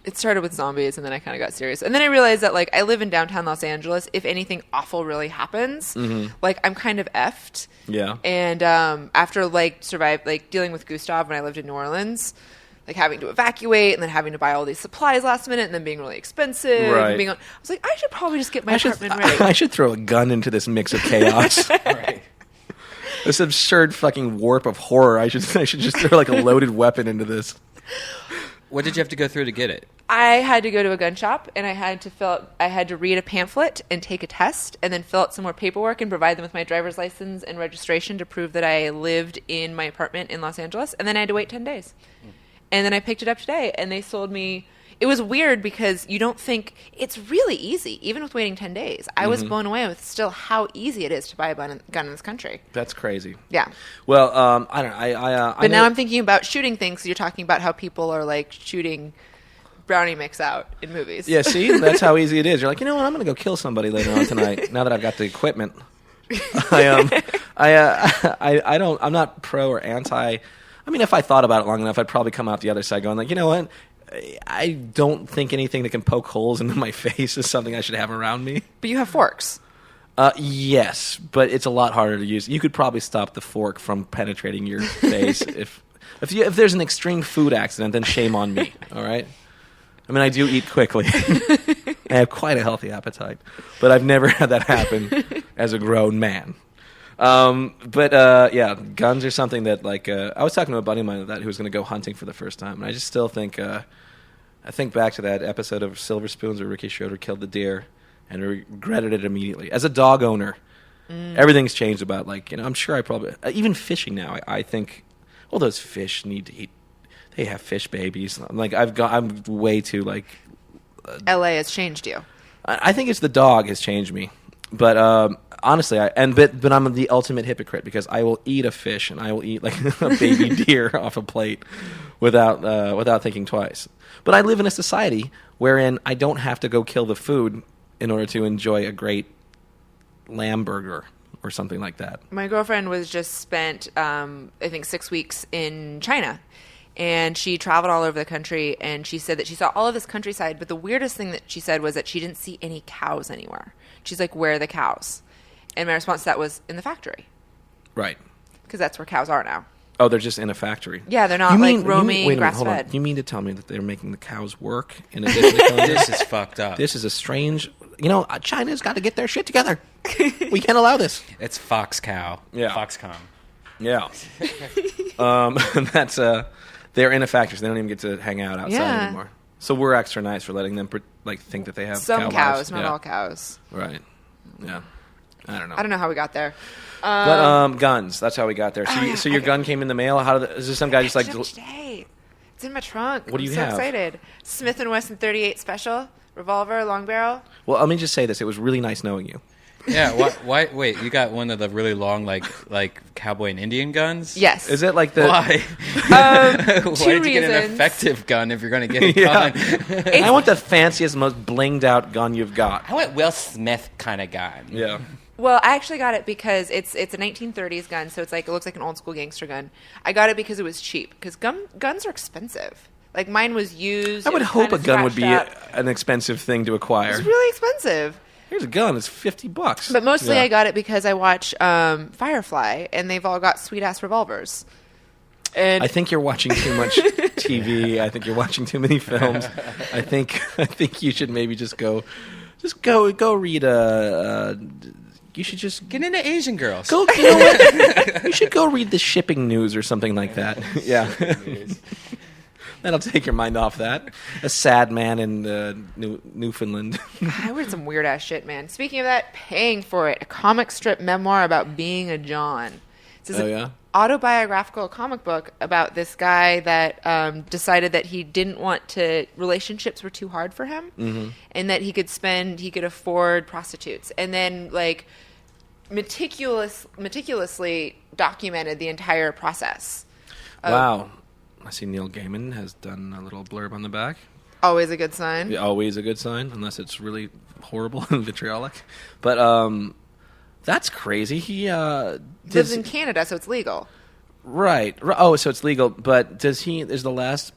It started with zombies, and then I kind of got serious. And then I realized that, I live in downtown Los Angeles. If anything awful really happens, I'm kind of effed. Yeah. And after, dealing with Gustav when I lived in New Orleans, having to evacuate and then having to buy all these supplies last minute and then being really expensive. Right. I was like, I should probably just get my apartment ready. I should throw a gun into this mix of chaos. Right. This absurd fucking warp of horror. I should just throw a loaded weapon into this. What did you have to go through to get it? I had to go to a gun shop, and I had to read a pamphlet and take a test, and then fill out some more paperwork and provide them with my driver's license and registration to prove that I lived in my apartment in Los Angeles. And then I had to wait 10 days. And then I picked it up today, and they sold me. it was weird because you don't think it's really easy, even with waiting 10 days. I was blown away with still how easy it is to buy a gun in this country. That's crazy. Yeah. Well, I don't know. But now I'm thinking about shooting things. You're talking about how people are like shooting brownie mix out in movies. Yeah, see? That's how easy it is. You're like, you know what? I'm going to go kill somebody later on tonight now that I've got the equipment. I'm not pro or anti. I mean, if I thought about it long enough, I'd probably come out the other side going like, you know what? I don't think anything that can poke holes into my face is something I should have around me. But you have forks. Yes, but it's a lot harder to use. You could probably stop the fork from penetrating your face if there's an extreme food accident, then shame on me. All right. I mean, I do eat quickly. I have quite a healthy appetite, but I've never had that happen as a grown man. Yeah, guns are something that, like, I was talking to a buddy of mine who was going to go hunting for the first time, and I just still think, I think back to that episode of Silver Spoons where Ricky Schroeder killed the deer and regretted it immediately. As a dog owner, everything's changed about, like, you know, I'm sure I probably, even fishing now, I think, well, those fish need to eat. They have fish babies. Like, I'm way too, like... LA has changed you. I think it's the dog has changed me. But honestly, but I'm the ultimate hypocrite because I will eat a fish and I will eat like a baby deer off a plate without thinking twice. But I live in a society wherein I don't have to go kill the food in order to enjoy a great lamb burger or something like that. My girlfriend was just spent, I think, 6 weeks in China. And she traveled all over the country, and she said that she saw all of this countryside, but the weirdest thing that she said was that she didn't see any cows anywhere. She's like, where are the cows? And my response to that was, in the factory. Right. Because that's where cows are now. Oh, they're just in a factory. Yeah, they're not roaming grass-fed. You mean to tell me that they're making the cows work in addition to killing? This is fucked up. This is a strange... You know, China's got to get their shit together. We can't allow this. It's Fox Cow. Yeah. Foxconn. Yeah. That's... They're in a factory, so they don't even get to hang out outside anymore. So we're extra nice for letting them think that they have some cows, not all cows. Right. Yeah. I don't know. I don't know how we got there. But guns. That's how we got there. So, your gun came in the mail. Is this some guy just like? Today. It's in my trunk. What do you have? I'm so excited. Smith & Wesson 38 Special revolver, long barrel. Well, let me just say this. It was really nice knowing you. Yeah. Why? Wait. You got one of the really long, like cowboy and Indian guns? Yes. Is it like the? Why? Why did you get an effective gun if you're going to get a gun? I want the fanciest, most blinged out gun you've got. I want Will Smith kind of gun. Yeah. Well, I actually got it because it's a 1930s gun, so it looks like an old school gangster gun. I got it because it was cheap. Because guns are expensive. Like mine was used. I would hope a gun would be an expensive thing to acquire. It's really expensive. Here's a gun. It's $50. But mostly I got it because I watch Firefly, and they've all got sweet-ass revolvers. And I think you're watching too much TV. I think you're watching too many films. I think you should maybe just go read you should just get into Asian girls. You know what? You should go read the shipping news or something like that. Yeah. That'll take your mind off that. A sad man in Newfoundland. I read some weird ass shit, man. Speaking of that, paying for it. A comic strip memoir about being a John. This is an autobiographical comic book about this guy that decided that he didn't want to. Relationships were too hard for him, and that he could afford prostitutes, and then like meticulously documented the entire process. Wow. I see Neil Gaiman has done a little blurb on the back. Always a good sign. Yeah, always a good sign, unless it's really horrible and vitriolic. But that's crazy. He lives in Canada, so it's legal. Right. Oh, so it's legal. But is the last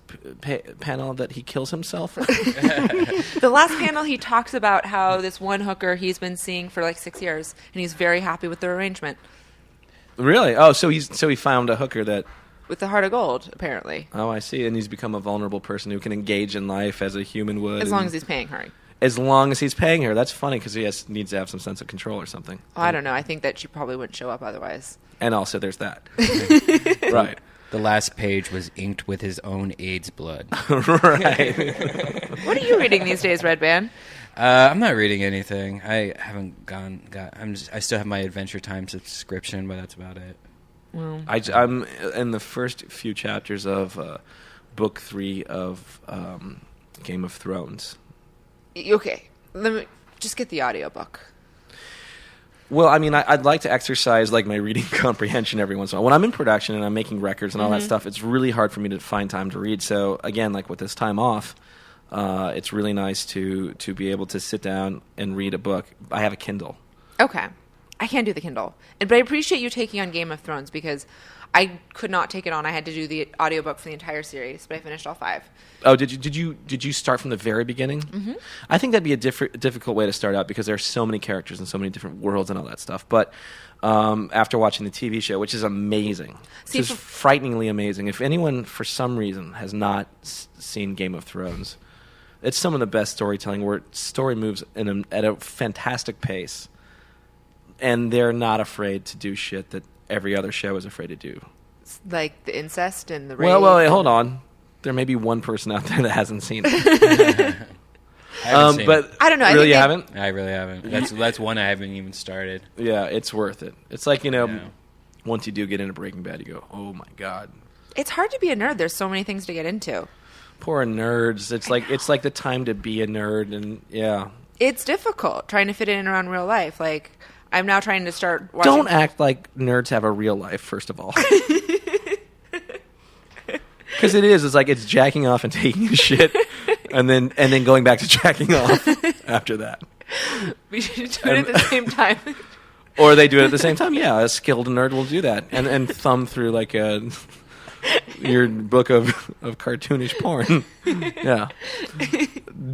panel that he kills himself? The last panel, he talks about how this one hooker he's been seeing for like 6 years, and he's very happy with the arrangement. Really? Oh, so he found a hooker that... With the heart of gold, apparently. Oh, I see. And he's become a vulnerable person who can engage in life as a human would. As long as he's paying her. As long as he's paying her. That's funny because he needs to have some sense of control or something. Well, I don't know. I think that she probably wouldn't show up otherwise. And also there's that. Right. The last page was inked with his own AIDS blood. Right. What are you reading these days, Redban? I'm not reading anything. I haven't I still have my Adventure Time subscription, but that's about it. Well, I'm in the first few chapters of book 3 of Game of Thrones. Okay, let me just get the audiobook. Well, I mean, I'd like to exercise like my reading comprehension every once in a while. When I'm in production and I'm making records and all that stuff, it's really hard for me to find time to read. So again, like with this time off, it's really nice to be able to sit down and read a book. I have a Kindle. Okay. I can't do the Kindle. But I appreciate you taking on Game of Thrones because I could not take it on. I had to do the audiobook for the entire series, but I finished all 5. Oh, did you start from the very beginning? Mm-hmm. I think that'd be a difficult way to start out because there are so many characters and so many different worlds and all that stuff. But after watching the TV show, which is amazing, it's frighteningly amazing. If anyone, for some reason, has not seen Game of Thrones, it's some of the best storytelling where story moves at a fantastic pace. And they're not afraid to do shit that every other show is afraid to do. Like the incest and the rape. Well, wait, hold on. There may be one person out there that hasn't seen it. I haven't seen but it. I don't know. Really, you haven't? I really haven't. That's one I haven't even started. Yeah, it's worth it. It's like, once you do get into Breaking Bad, you go, oh my God. It's hard to be a nerd. There's so many things to get into. Poor nerds. It's like the time to be a nerd, and yeah. It's difficult trying to fit it in around real life. Like, I'm now trying to start watching. Don't act like nerds have a real life, first of all. Because it is. It's like it's jacking off and taking a shit, and then going back to jacking off after that. We should do it at the same time. Or they do it at the same time. Yeah, a skilled nerd will do that, and thumb through like your book of cartoonish porn. Yeah.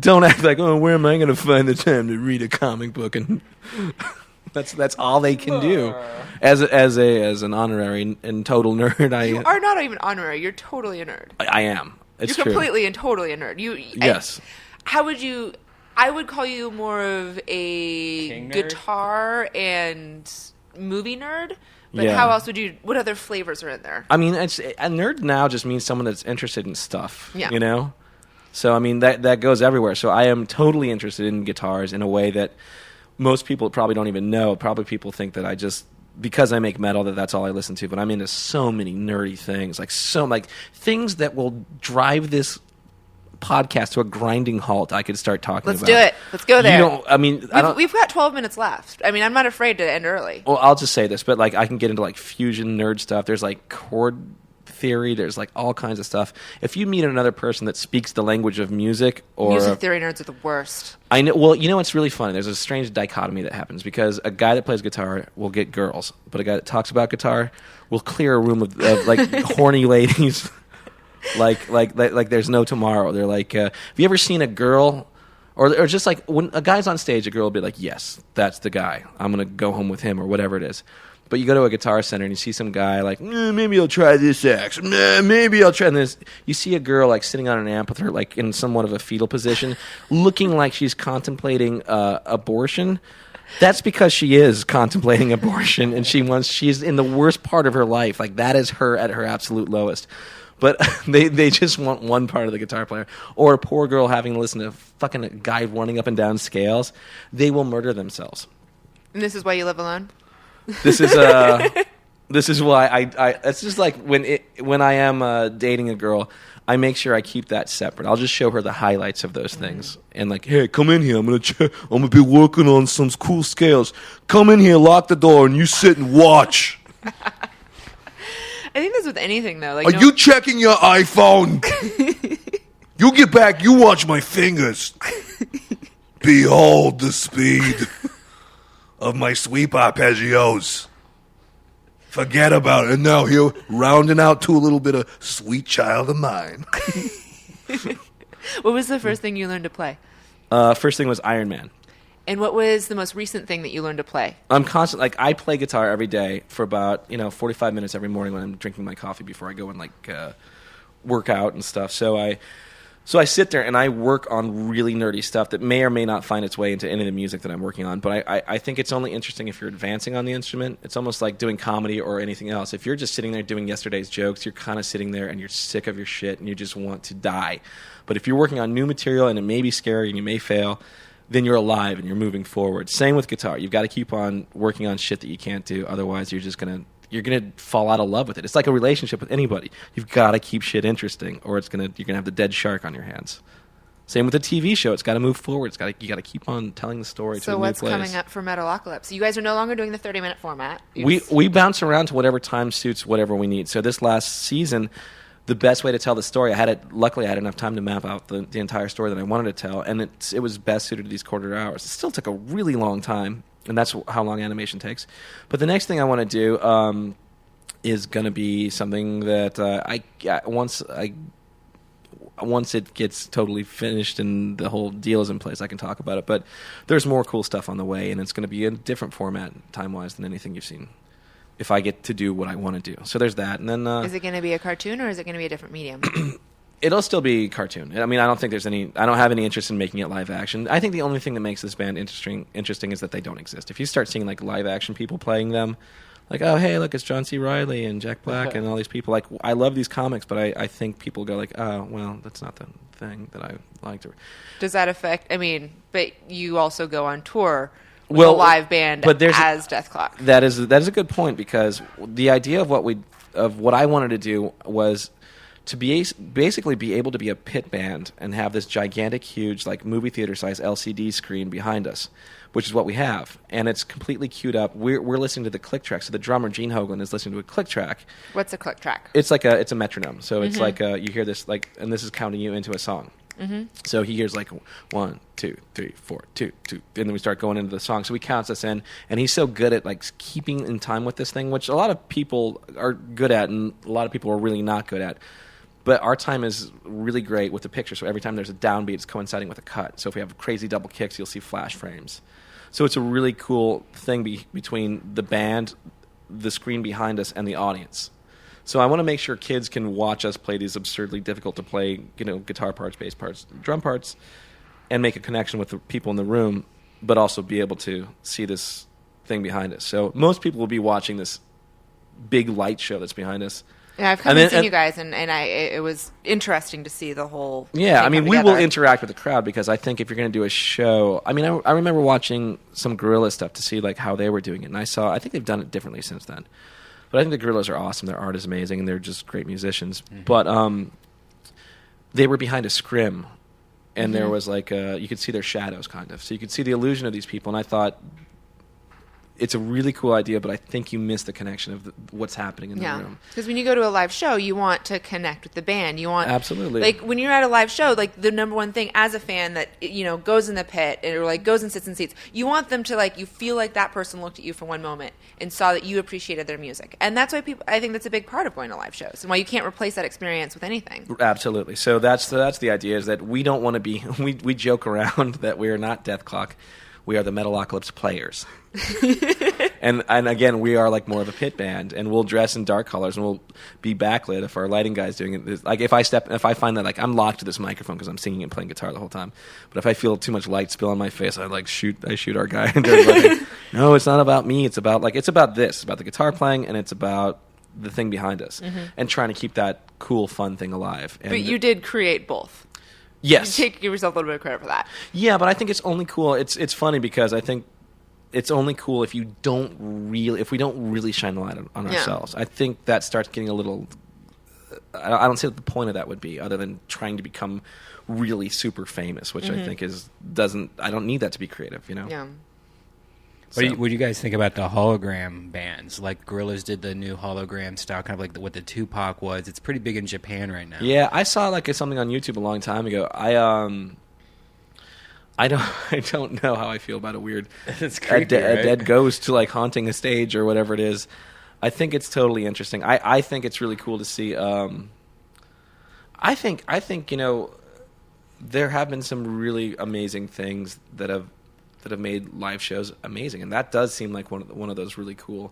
Don't act like, oh, where am I going to find the time to read a comic book? And that's all they can do. As an honorary and total nerd, you are not even honorary. You're totally a nerd. I am. It's You're true. completely and totally a nerd. Yes. How would you? I would call you more of a King nerd? guitar and movie nerd. But Yeah. how else would you? What other flavors are in there? I mean, a nerd now just means someone that's interested in stuff. Yeah. You know. So I mean that goes everywhere. So I am totally interested in guitars in a way that most people probably don't even know. Probably people think that I just, because I make metal, that's all I listen to. But I'm into so many nerdy things, like things that will drive this podcast to a grinding halt. I could start talking about. Let's do it. Let's go there. We've got 12 minutes left. I mean, I'm not afraid to end early. Well, I'll just say this, but like I can get into like fusion nerd stuff. There's like chord theory. There's like all kinds of stuff. If you meet another person that speaks the language of music or music theory nerds are the worst. I know. Well, it's really funny. There's a strange dichotomy that happens because a guy that plays guitar will get girls, but a guy that talks about guitar will clear a room of like horny ladies. like there's no tomorrow. They're like, have you ever seen a girl, or just like when a guy's on stage, a girl will be like, yes, that's the guy. I'm gonna go home with him or whatever it is. But you go to a Guitar Center and you see some guy like, maybe I'll try this axe. Maybe I'll try this. You see a girl like sitting on an amp with her like in somewhat of a fetal position, looking like she's contemplating abortion. That's because she is contemplating abortion, and she's in the worst part of her life. Like that is her at her absolute lowest. But they just want one part of the guitar player. Or a poor girl having to listen to fucking a guy running up and down scales. They will murder themselves. And this is why you live alone? This is why I it's just like when I am dating a girl, I make sure I keep that separate. I'll just show her the highlights of those things and like, hey, come in here. I'm gonna be working on some cool scales. Come in here, lock the door, and you sit and watch. I think that's with anything though. Like, are you checking your iPhone? You get back. You watch my fingers. Behold the speed of my sweep arpeggios. Forget about it. And now here, rounding out to a little bit of Sweet Child of Mine. What was the first thing you learned to play? First thing was Iron Man. And what was the most recent thing that you learned to play? I'm constant. Like I play guitar every day for about 45 minutes every morning when I'm drinking my coffee before I go and like work out and stuff. So I sit there and I work on really nerdy stuff that may or may not find its way into any of the music that I'm working on. But I think it's only interesting if you're advancing on the instrument. It's almost like doing comedy or anything else. If you're just sitting there doing yesterday's jokes, you're kind of sitting there and you're sick of your shit and you just want to die. But if you're working on new material and it may be scary and you may fail, then you're alive and you're moving forward. Same with guitar. You've got to keep on working on shit that you can't do. Otherwise, you're gonna fall out of love with it. It's like a relationship with anybody. You've got to keep shit interesting, or you're gonna have the dead shark on your hands. Same with the TV show. It's got to move forward. You got to keep on telling the story to a So new what's place. coming up for Metalocalypse? You guys are no longer doing the 30-minute format. We bounce around to whatever time suits whatever we need. So this last season, the best way to tell the story, luckily I had enough time to map out the entire story that I wanted to tell, and it was best suited to these quarter hours. It still took a really long time, and that's how long animation takes. But the next thing I want to do is going to be something that once it gets totally finished and the whole deal is in place, I can talk about it. But there's more cool stuff on the way, and it's going to be a different format time-wise than anything you've seen if I get to do what I want to do. So there's that. And then is it going to be a cartoon or is it going to be a different medium? It'll still be cartoon. I mean, I don't have any interest in making it live action. I think the only thing that makes this band interesting is that they don't exist. If you start seeing like live action people playing them, like, oh, hey, look, it's John C. Reilly and Jack Black and all these people. Like, I love these comics, but I think people go like, oh, well, that's not the thing that I like to. Does that affect? I mean, but you also go on tour with a live band as Death Clock. That is a good point, because the idea of what I wanted to do was to basically be able to be a pit band and have this gigantic, huge, like movie theater size LCD screen behind us, which is what we have, and it's completely queued up. We're listening to the click track. So the drummer Gene Hoglan is listening to a click track. What's a click track? It's like it's a metronome. So it's like you hear this and this is counting you into a song. Mm-hmm. So he hears like 1, 2, 3, 4, 2, 2, and then we start going into the song. So he counts us in, and he's so good at like keeping in time with this thing, which a lot of people are good at, and a lot of people are really not good at. But our time is really great with the picture. So every time there's a downbeat, it's coinciding with a cut. So if we have crazy double kicks, you'll see flash frames. So it's a really cool thing between the band, the screen behind us, and the audience. So I want to make sure kids can watch us play these absurdly difficult to play, guitar parts, bass parts, drum parts, and make a connection with the people in the room, but also be able to see this thing behind us. So most people will be watching this big light show that's behind us. Yeah, I've come and seen you guys, and it was interesting to see the whole. Yeah, I mean, we will interact with the crowd, because I think if you're going to do a show, I mean, I remember watching some Gorilla stuff to see like how they were doing it, and I think they've done it differently since then. But I think the Gorillas are awesome. Their art is amazing, and they're just great musicians. Mm-hmm. But they were behind a scrim, and there was like you could see their shadows, kind of. So you could see the illusion of these people, and I thought, it's a really cool idea, but I think you miss the connection of what's happening in the room. Because when you go to a live show, you want to connect with the band. You want absolutely, like when you're at a live show, like the number one thing as a fan that goes in the pit or like goes and sits in seats, you want them to like you feel like that person looked at you for one moment and saw that you appreciated their music, and that's why I think that's a big part of going to live shows and why you can't replace that experience with anything. Absolutely. So that's the idea, is that we don't want to be. We joke around that we are not Death Clock. We are the Metalocalypse players. and again, we are like more of a pit band, and we'll dress in dark colors, and we'll be backlit if our lighting guy's doing it. Like if I find that like I'm locked to this microphone because I'm singing and playing guitar the whole time, but if I feel too much light spill on my face, I shoot our guy. And they're like, no, it's not about me. It's about this. It's about the guitar playing, and it's about the thing behind us, and trying to keep that cool, fun thing alive. And but you did create both. Yes. You give yourself a little bit of credit for that. Yeah, but I think it's only cool. It's funny because I think it's only cool if we don't really shine the light on ourselves. I think that starts getting a little. I don't see what the point of that would be, other than trying to become really super famous, which I think doesn't. I don't need that to be creative, Yeah. So. What do you guys think about the hologram bands? Like Gorillaz did the new hologram style, kind of like what the Tupac was. It's pretty big in Japan right now. Yeah, I saw like something on YouTube a long time ago. I don't know how I feel about a weird it's creepy, a dead ghost like haunting a stage or whatever it is. I think it's totally interesting. I think it's really cool to see. I think there have been some really amazing things that have made live shows amazing, and that does seem like one of those really cool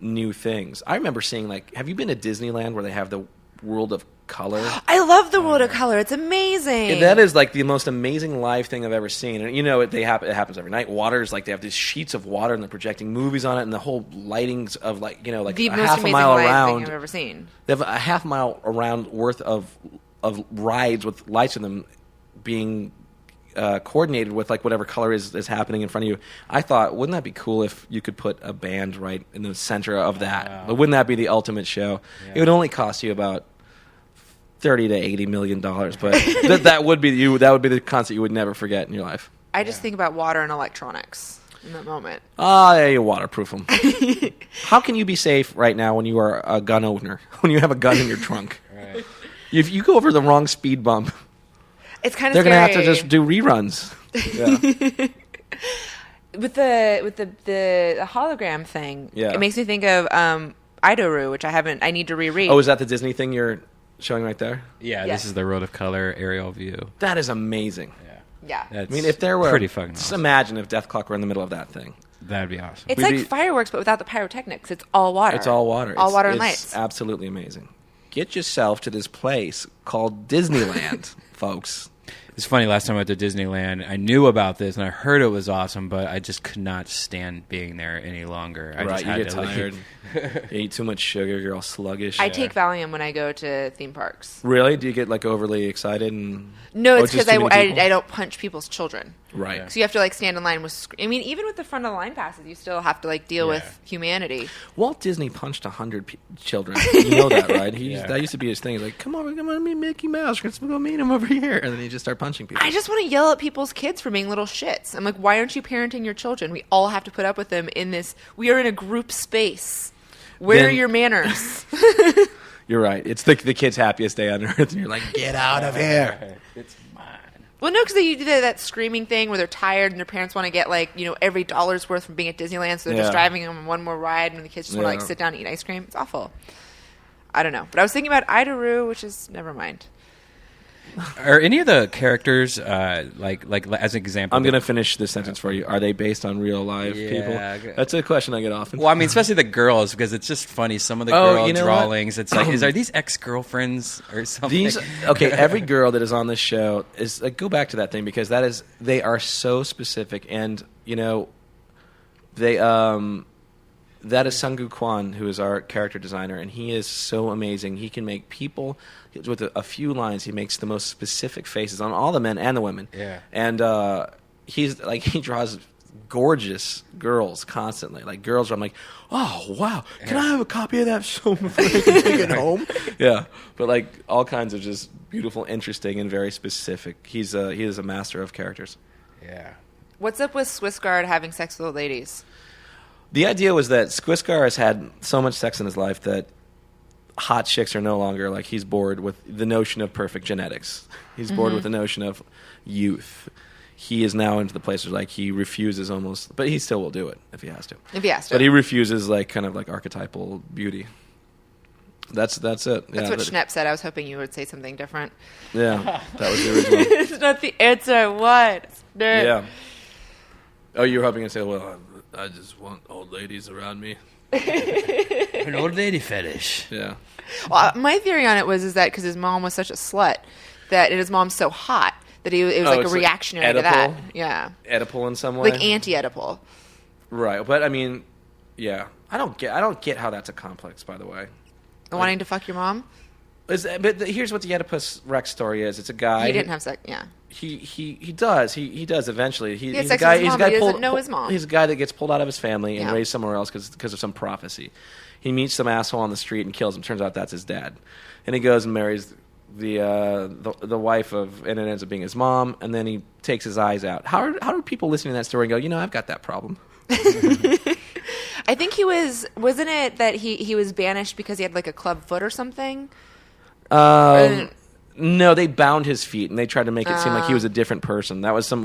new things. I remember seeing have you been to Disneyland where they have the World of Color? I love the World of Color. It's amazing. That is like the most amazing live thing I've ever seen. And it happens every night. Water's like they have these sheets of water and they're projecting movies on it, and the whole lightings of the a most half a amazing mile live around. thing I've ever seen. They have a half mile around worth of rides with lights in them being coordinated with whatever color is happening in front of you. I thought, wouldn't that be cool if you could put a band right in the center of that? Wow. But wouldn't that be the ultimate show? Yeah. It would only cost you about $30 to $80 million, but that would be you. That would be the concert you would never forget in your life. I just think about water and electronics in that moment. Yeah, you waterproof them. How can you be safe right now when you are a gun owner? When you have a gun in your trunk? Right. If you go over the wrong speed bump, It's kind of they're scary. going to have to just do reruns. Yeah. With the hologram thing, Yeah. it makes me think of Idoru, which I need to reread. Oh, is that the Disney thing you're showing right there? Yeah, Yes. this is the Road of Color aerial view. That is amazing. Yeah. That's I mean, if there were pretty fucking just awesome. imagine if Death Clock were in the middle of that thing. That'd be awesome. It's We'd like be- fireworks, but without the pyrotechnics. It's all water. It's all water. All water and it's lights. Absolutely amazing. Get yourself to this place called Disneyland, folks. It's funny, last time I went to Disneyland, I knew about this and I heard it was awesome, but I just could not stand being there any longer. I just You had get to leave. tired. You eat too much sugar. You're all sluggish. I take Valium when I go to theme parks. Really? Do you get like overly excited? And No, Oh, it's just because too many people? I don't punch people's children. Right. So you have to like stand in line with. I mean, even with the front of the line passes, you still have to like deal Yeah. with humanity. Walt Disney punched 100 children. You know that, right? Yeah. That used to be his thing. He's like, come on, meet Mickey Mouse. Let's go meet him over here. And then he just start punching people. I just want to yell at people's kids for being little shits. I'm like, why aren't you parenting your children? We all have to put up with them in this. We are in a group space. Where Then- are your manners? You're right. It's the kid's happiest day on earth. And you're like, get out of here. It's mine. Well, no, because you do that screaming thing where they're tired and their parents want to get like every dollar's worth from being at Disneyland, so they're just Yeah. driving them on one more ride, and the kids just want to like Yeah. sit down and eat ice cream. It's awful. I don't know, but I was thinking about Idoru, which is never mind. Are any of the characters, like as an example? I'm going to finish this sentence for you. Are they based on real live people? okay. That's a question I get often. Well, I mean, especially the girls, because it's just funny. Some of the Oh, girl you know drawings, it's like, are these ex-girlfriends or something? Every girl that is on this show is like, go back to that thing because they are so specific, and they that is Sunggu Kwan, who is our character designer, and he is so amazing. He can make people with a few lines. He makes the most specific faces on all the men and the women. Yeah. And he draws gorgeous girls constantly, like girls where I'm like, oh wow, can I have a copy of that show before I can take it home? Yeah, but like all kinds of just beautiful, interesting, and very specific. He is a master of characters. Yeah. What's up with Swiss Guard having sex with old ladies? The idea was that Squiscar has had so much sex in his life that hot chicks are no longer like he's bored with the notion of perfect genetics. He's bored with the notion of youth. He is now into the place where like he refuses almost, but he still will do it if he has to. If he has to. But he refuses like kind of like archetypal beauty. That's it. That's what Schnepp said. I was hoping you would say something different. Yeah, that was the original. It's not the answer. What? Nerd. Yeah. Oh, you were hoping to say, well, I just want old ladies around me. An old lady fetish. Yeah. Well, my theory on it is that because his mom was such a slut, and his mom's so hot that it was like a it's like reactionary to that. Oedipal? Yeah, Oedipal in some way. like anti-Oedipal. Right, but I mean, yeah, I don't get how that's a complex. By the way, Wanting to fuck your mom. Here's what the Oedipus Rex story is. It's a guy. He didn't have sex. Yeah. He does eventually. He had He's a sex guy. with his He's a mom, guy but he pulled. doesn't know his mom. He's a guy that gets pulled out of his family and Yeah. raised somewhere else because of some prophecy. He meets some asshole on the street and kills him. Turns out that's his dad, and he goes and marries the wife of, and it ends up being his mom. And then he takes his eyes out. How do people listening to that story and go, I've got that problem? I think he was. Wasn't it that he was banished because he had like a club foot or something? No, they bound his feet and they tried to make it seem like he was a different person. That was I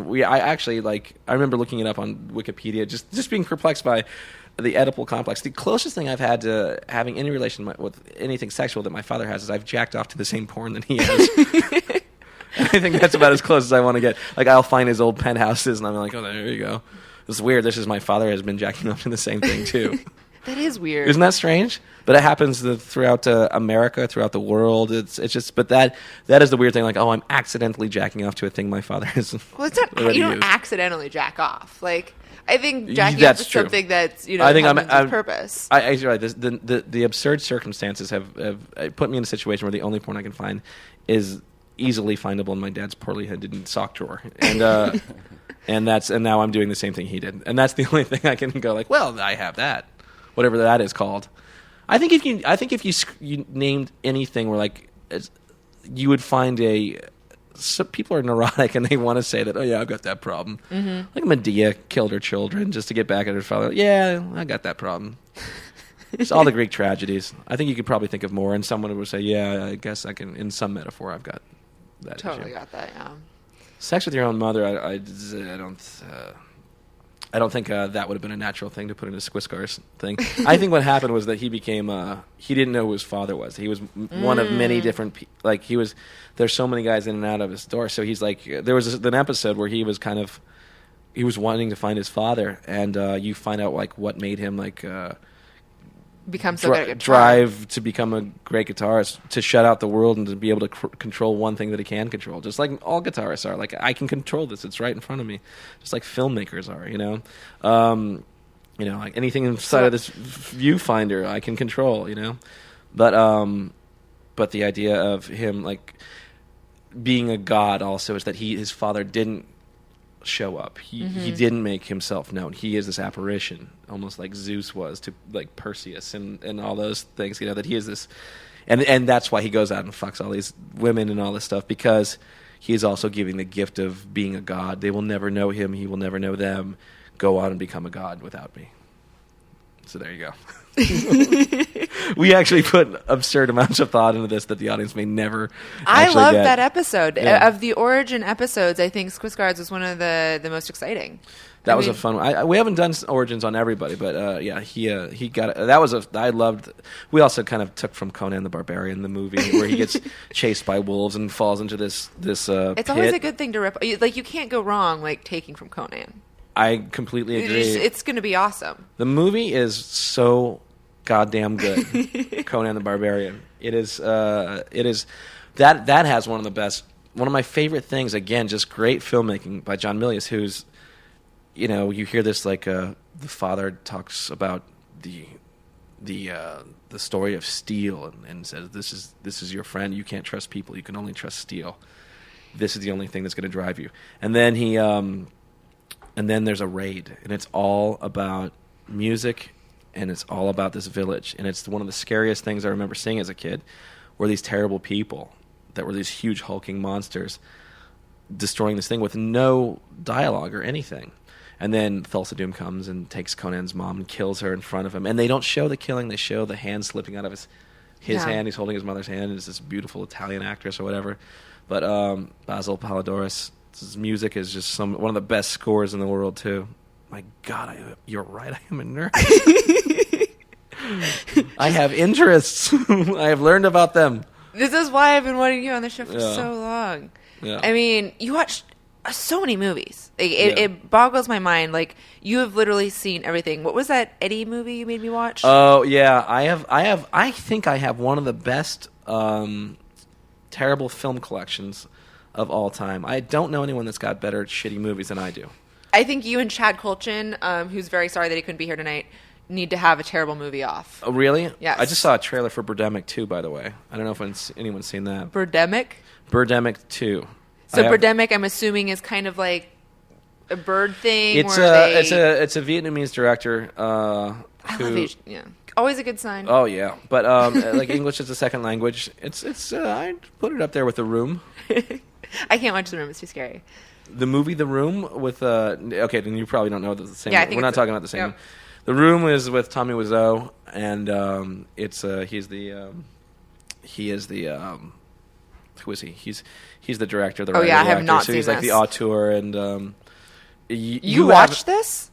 remember looking it up on Wikipedia, just being perplexed by the Oedipal complex. The closest thing I've had to having any relation with anything sexual that my father has is I've jacked off to the same porn that he has. I think that's about as close as I want to get. Like, I'll find his old penthouses and I'm like, oh, there you go. It's weird. This is my father has been jacking off to the same thing too. That is weird. Isn't that strange? But it happens throughout America, throughout the world. It's just, but that is the weird thing. Like, oh, I'm accidentally jacking off to a thing my father has. Well, it's not. already You don't used. accidentally jack off. Like, I think jacking That's off is true. something that's I think happens I'm with purpose. You're right. The absurd circumstances have put me in a situation where the only porn I can find is easily findable in my dad's poorly hidden sock drawer, and and now I'm doing the same thing he did, and that's the only thing I can go like, well, I have that, whatever that is called. I think if you named anything where like you would find people are neurotic and they want to say that, oh yeah, I've got that problem. Mm-hmm. Like Medea killed her children just to get back at her father. Yeah, I got that problem. It's all the Greek tragedies. I think you could probably think of more, and someone would say, yeah, I guess I can, in some metaphor, I've got that Totally issue. got that, yeah. Sex with your own mother, I don't think that would have been a natural thing to put in a Squiscar's thing. I think what happened was that he became he didn't know who his father was. He was one of many different there's so many guys in and out of his door. So he's like, there was an episode where he was wanting to find his father, and you find out like what made him like become so good at drive to become a great guitarist, to shut out the world and to be able to control one thing that he can control, just like all guitarists are. Like, I can control this; it's right in front of me, just like filmmakers are. Like anything inside of this viewfinder, I can control. But the idea of him like being a god also is that his father didn't show up. He didn't make himself known. He is this apparition, almost like Zeus was to like Perseus and all those things. That he is this, and that's why he goes out and fucks all these women and all this stuff, because he is also giving the gift of being a god. They will never know him. He will never know them. Go on and become a god without me. So there you go. We actually put absurd amounts of thought into this that the audience may never. I love get. that episode. Yeah. Of the origin episodes, I think Squiscards was one of the most exciting. That was a fun one. We haven't done origins on everybody, but he got it. That was I loved. We also kind of took from Conan the Barbarian, the movie, where he gets chased by wolves and falls into this It's pit. always a good thing to rip. Like, you can't go wrong like taking from Conan. I completely agree. It's going to be awesome. The movie is so goddamn good. Conan the Barbarian. It is that has one of my favorite things. Again, just great filmmaking by John Milius, who's, you hear this like the father talks about the story of steel and says, this is your friend. You can't trust people. You can only trust steel. This is the only thing that's going to drive you. And then and then there's a raid, and it's all about music, and it's all about this village. And it's one of the scariest things I remember seeing as a kid, were these terrible people that were these huge hulking monsters destroying this thing with no dialogue or anything. And then Thulsa Doom comes and takes Conan's mom and kills her in front of him. And they don't show the killing. They show the hand slipping out of his hand. He's holding his mother's hand, and it's this beautiful Italian actress or whatever. But Basil Pallador's music is just one of the best scores in the world too. My God, you're right. I am a nerd. I have interests. I have learned about them. This is why I've been wanting you on the show for so long. Yeah. I mean, you watched so many movies. It boggles my mind. Like, you have literally seen everything. What was that Eddie movie you made me watch? Oh yeah, I think I have one of the best terrible film collections of all time. I don't know anyone that's got better shitty movies than I do. I think you and Chad Colchin, who's very sorry that he couldn't be here tonight, need to have a terrible movie off. Oh, really? Yes. I just saw a trailer for Birdemic 2, by the way. I don't know if anyone's seen that. Birdemic? Birdemic 2. So Birdemic, I'm assuming, is kind of like a bird thing. It's a Vietnamese director. I love Asian. Yeah, always a good sign. Oh yeah, but like English is a second language. It's I'd put it up there with The Room. I can't watch The Room; it's too scary. The movie The Room with okay, then you probably don't know the same. Yeah, I think we're not talking about the same. Yep. The Room is with Tommy Wiseau, and he is the who is he? He's the director, the writer, I the have actor, not so seen he's like the auteur, and you watched this?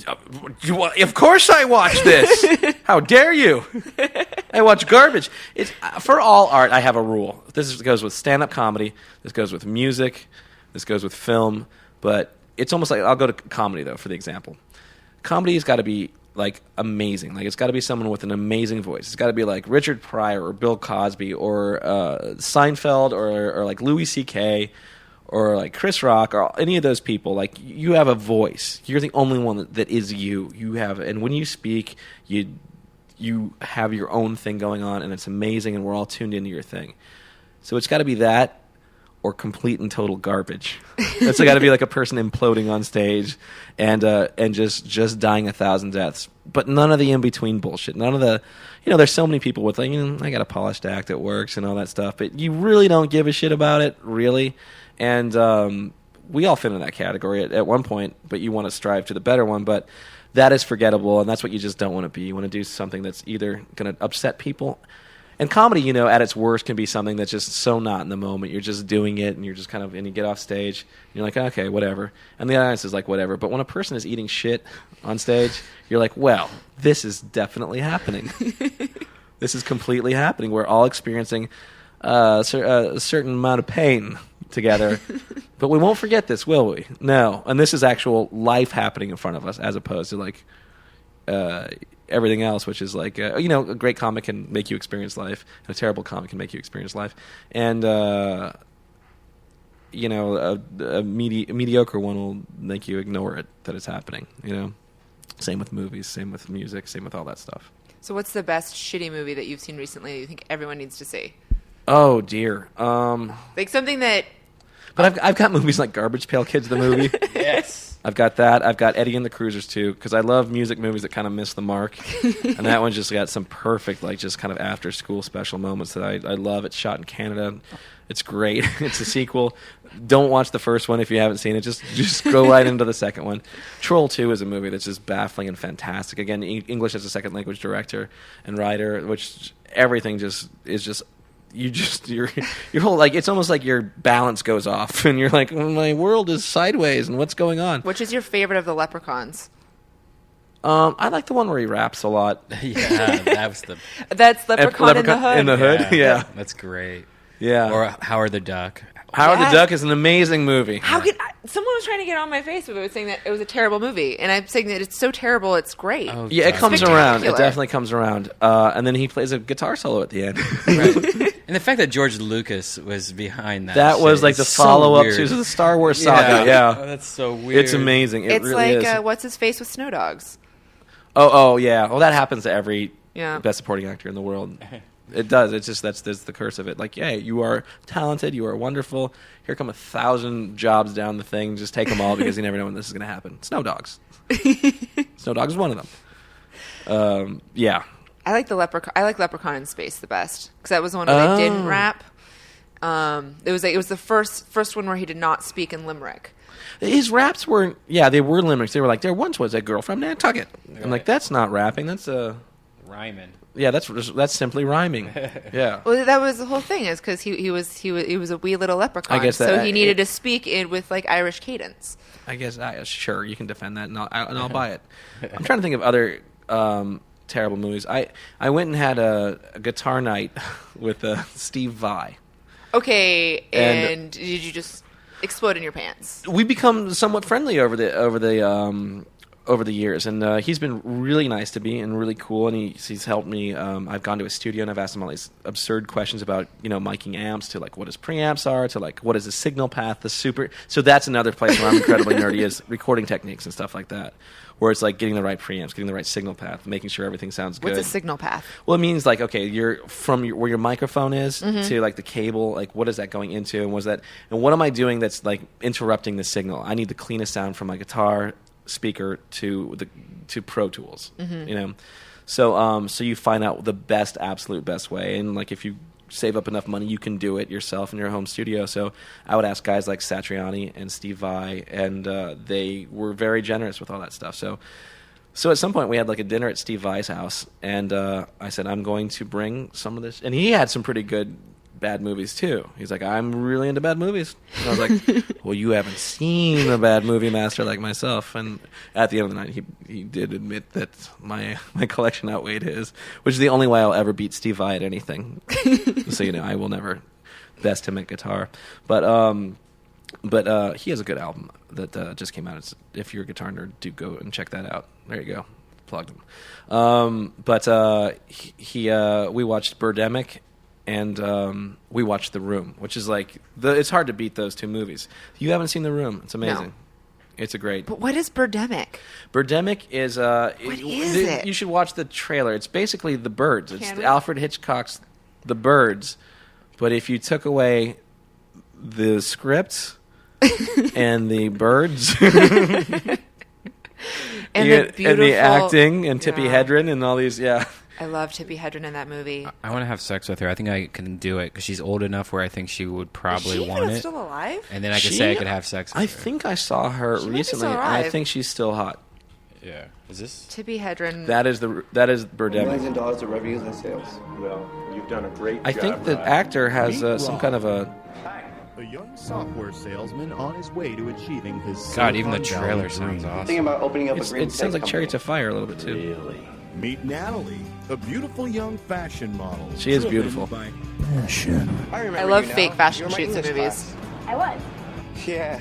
Of course I watch this. How dare you? I watch garbage. It's for all art. I have a rule. This goes with stand-up comedy. This goes with music. This goes with film. But it's almost like, I'll go to comedy though for the example. Comedy's got to be like amazing. Like, it's got to be someone with an amazing voice. It's got to be like Richard Pryor or Bill Cosby or Seinfeld or like Louis C.K. or like Chris Rock or any of those people. Like, you have a voice. You're the only one that is you. You have, and when you speak, you have your own thing going on, and it's amazing, and we're all tuned into your thing. So it's got to be that or complete and total garbage. It's got to be like a person imploding on stage and just dying 1,000 deaths. but none of the in-between bullshit. None of the, there's so many people with like, I got a polished act that works and all that stuff, but you really don't give a shit about it, really. And we all fit in that category at one point, but you want to strive to the better one. But that is forgettable, and that's what you just don't want to be. You want to do something that's either going to upset people. And comedy, at its worst, can be something that's just so not in the moment. You're just doing it, and you're just and you get off stage, and you're like, okay, whatever. And the audience is like, whatever. But when a person is eating shit on stage, you're like, well, this is definitely happening. This is completely happening. We're all experiencing a certain amount of pain together. But we won't forget this, will we? No. And this is actual life happening in front of us, as opposed to like everything else, which is like, a great comic can make you experience life, and a terrible comic can make you experience life. And, a mediocre one will make you ignore it, that it's happening, Same with movies, same with music, same with all that stuff. So what's the best shitty movie that you've seen recently that you think everyone needs to see? Oh, dear. Like something that... But I've got movies like Garbage Pail Kids, the movie. Yes. I've got that. I've got Eddie and the Cruisers, too, because I love music movies that kind of miss the mark. And that one just got some perfect, like, just kind of after-school special moments that I love. It's shot in Canada. It's great. It's a sequel. Don't watch the first one if you haven't seen it. Just go right into the second one. Troll 2 is a movie that's just baffling and fantastic. Again, English as a second language director and writer, which everything just is just... your whole, like, it's almost like your balance goes off and you're like, my world is sideways and what's going on. Which is your favorite of the Leprechauns? I like the one where he raps a lot. Yeah, that was the... That's Leprechaun in the Hood. In the Hood, yeah. That's great. Yeah. Or Howard the Duck. Howard the Duck is an amazing movie. Someone was trying to get on my face with it, saying that it was a terrible movie, and I'm saying that it's so terrible it's great. Oh, yeah, it comes around. It Spectacular. definitely comes around. And then he plays a guitar solo at the end. Right. And the fact that George Lucas was behind that. That was like the follow-up to the Star Wars saga. Yeah. Oh, that's so weird. It's amazing. It It's really like is. What's His Face with Snow Dogs. Oh, yeah. Well, that happens to every Yeah. best supporting actor in the world. It does. It's just that's the curse of it. Like, yeah, you are talented. You are wonderful. Here come 1,000 jobs down the thing. Just take them all because you never know when this is going to happen. Snow Dogs. Snow Dogs is one of them. Yeah. I like Leprechaun in Space the best because that was the one where they didn't rap. It was the first one where he did not speak in Limerick. His raps weren't. Yeah, they were limericks. They were like, there once was a girl from Nantucket. I'm like, that's not rapping. That's rhyming. Yeah, that's simply rhyming. Yeah. Well, that was the whole thing, is because he was a wee little leprechaun. I guess that, so he needed to speak in with like Irish cadence. I guess sure you can defend that, and I'll buy it. I'm trying to think of other terrible movies. I went and had a guitar night with Steve Vai. Okay, and did you just explode in your pants? We become somewhat friendly over the years, and he's been really nice to me and really cool, and he's helped me. I've gone to his studio and I've asked him all these absurd questions about miking amps, to like what his preamps are, to like what is the signal path, so that's another place where I'm incredibly nerdy, is recording techniques and stuff like that, where it's like getting the right preamps, getting the right signal path, making sure everything sounds good. What's a signal path? Well, it means like, okay, you're from where your microphone is to like the cable, like what is that going into, and what am I doing that's like interrupting the signal? I need the cleanest sound from my guitar speaker to Pro Tools, so you find out the absolute best way, and like if you save up enough money, you can do it yourself in your home studio. So I would ask guys like Satriani and Steve Vai, and they were very generous with all that stuff. So at some point we had like a dinner at Steve Vai's house, and I said, I'm going to bring some of this, and he had some pretty good bad movies too. He's like, I'm really into bad movies. And I was like, well, you haven't seen a bad movie master like myself. And at the end of the night, he did admit that my collection outweighed his, which is the only way I'll ever beat Steve Vai at anything. So I will never best him at guitar. But he has a good album that just came out. If you're a guitar nerd, do go and check that out. There you go, plugged him. We watched Birdemic. And we watched The Room, which is like it's hard to beat those two movies. You haven't seen The Room? It's amazing. No. It's a great. But what is Birdemic? Birdemic is what is it? You should watch the trailer. It's basically The Birds. It's Alfred Hitchcock's The Birds, but if you took away the script and the birds. And You the get- beautiful and the acting and Tippi Yeah. Hedren and all these. Yeah, I love Tippi Hedren in that movie. I want to have sex with her. I think I can do it because she's old enough where I think she would probably Is she want even it. still alive? And then I could She- say I could have sex with I her. think I saw her She might be recently, still and I alive. think she's still hot. Yeah. Is this? Tippi Hedren. That is Birdemic. Millions of dollars of revenues and sales. Well, you've done a great I job. think the Ryan. actor has some kind of a. A young software salesman on his way to achieving his God, even the Silicon trailer Valley sounds dream. Thinking awesome. about opening up a green It sounds like tech Chariots company. of Fire a little bit too. Really? Meet Natalie, a beautiful young fashion model. She is driven beautiful. by passion. I love fake fashion shoots in movies. I was. Yeah.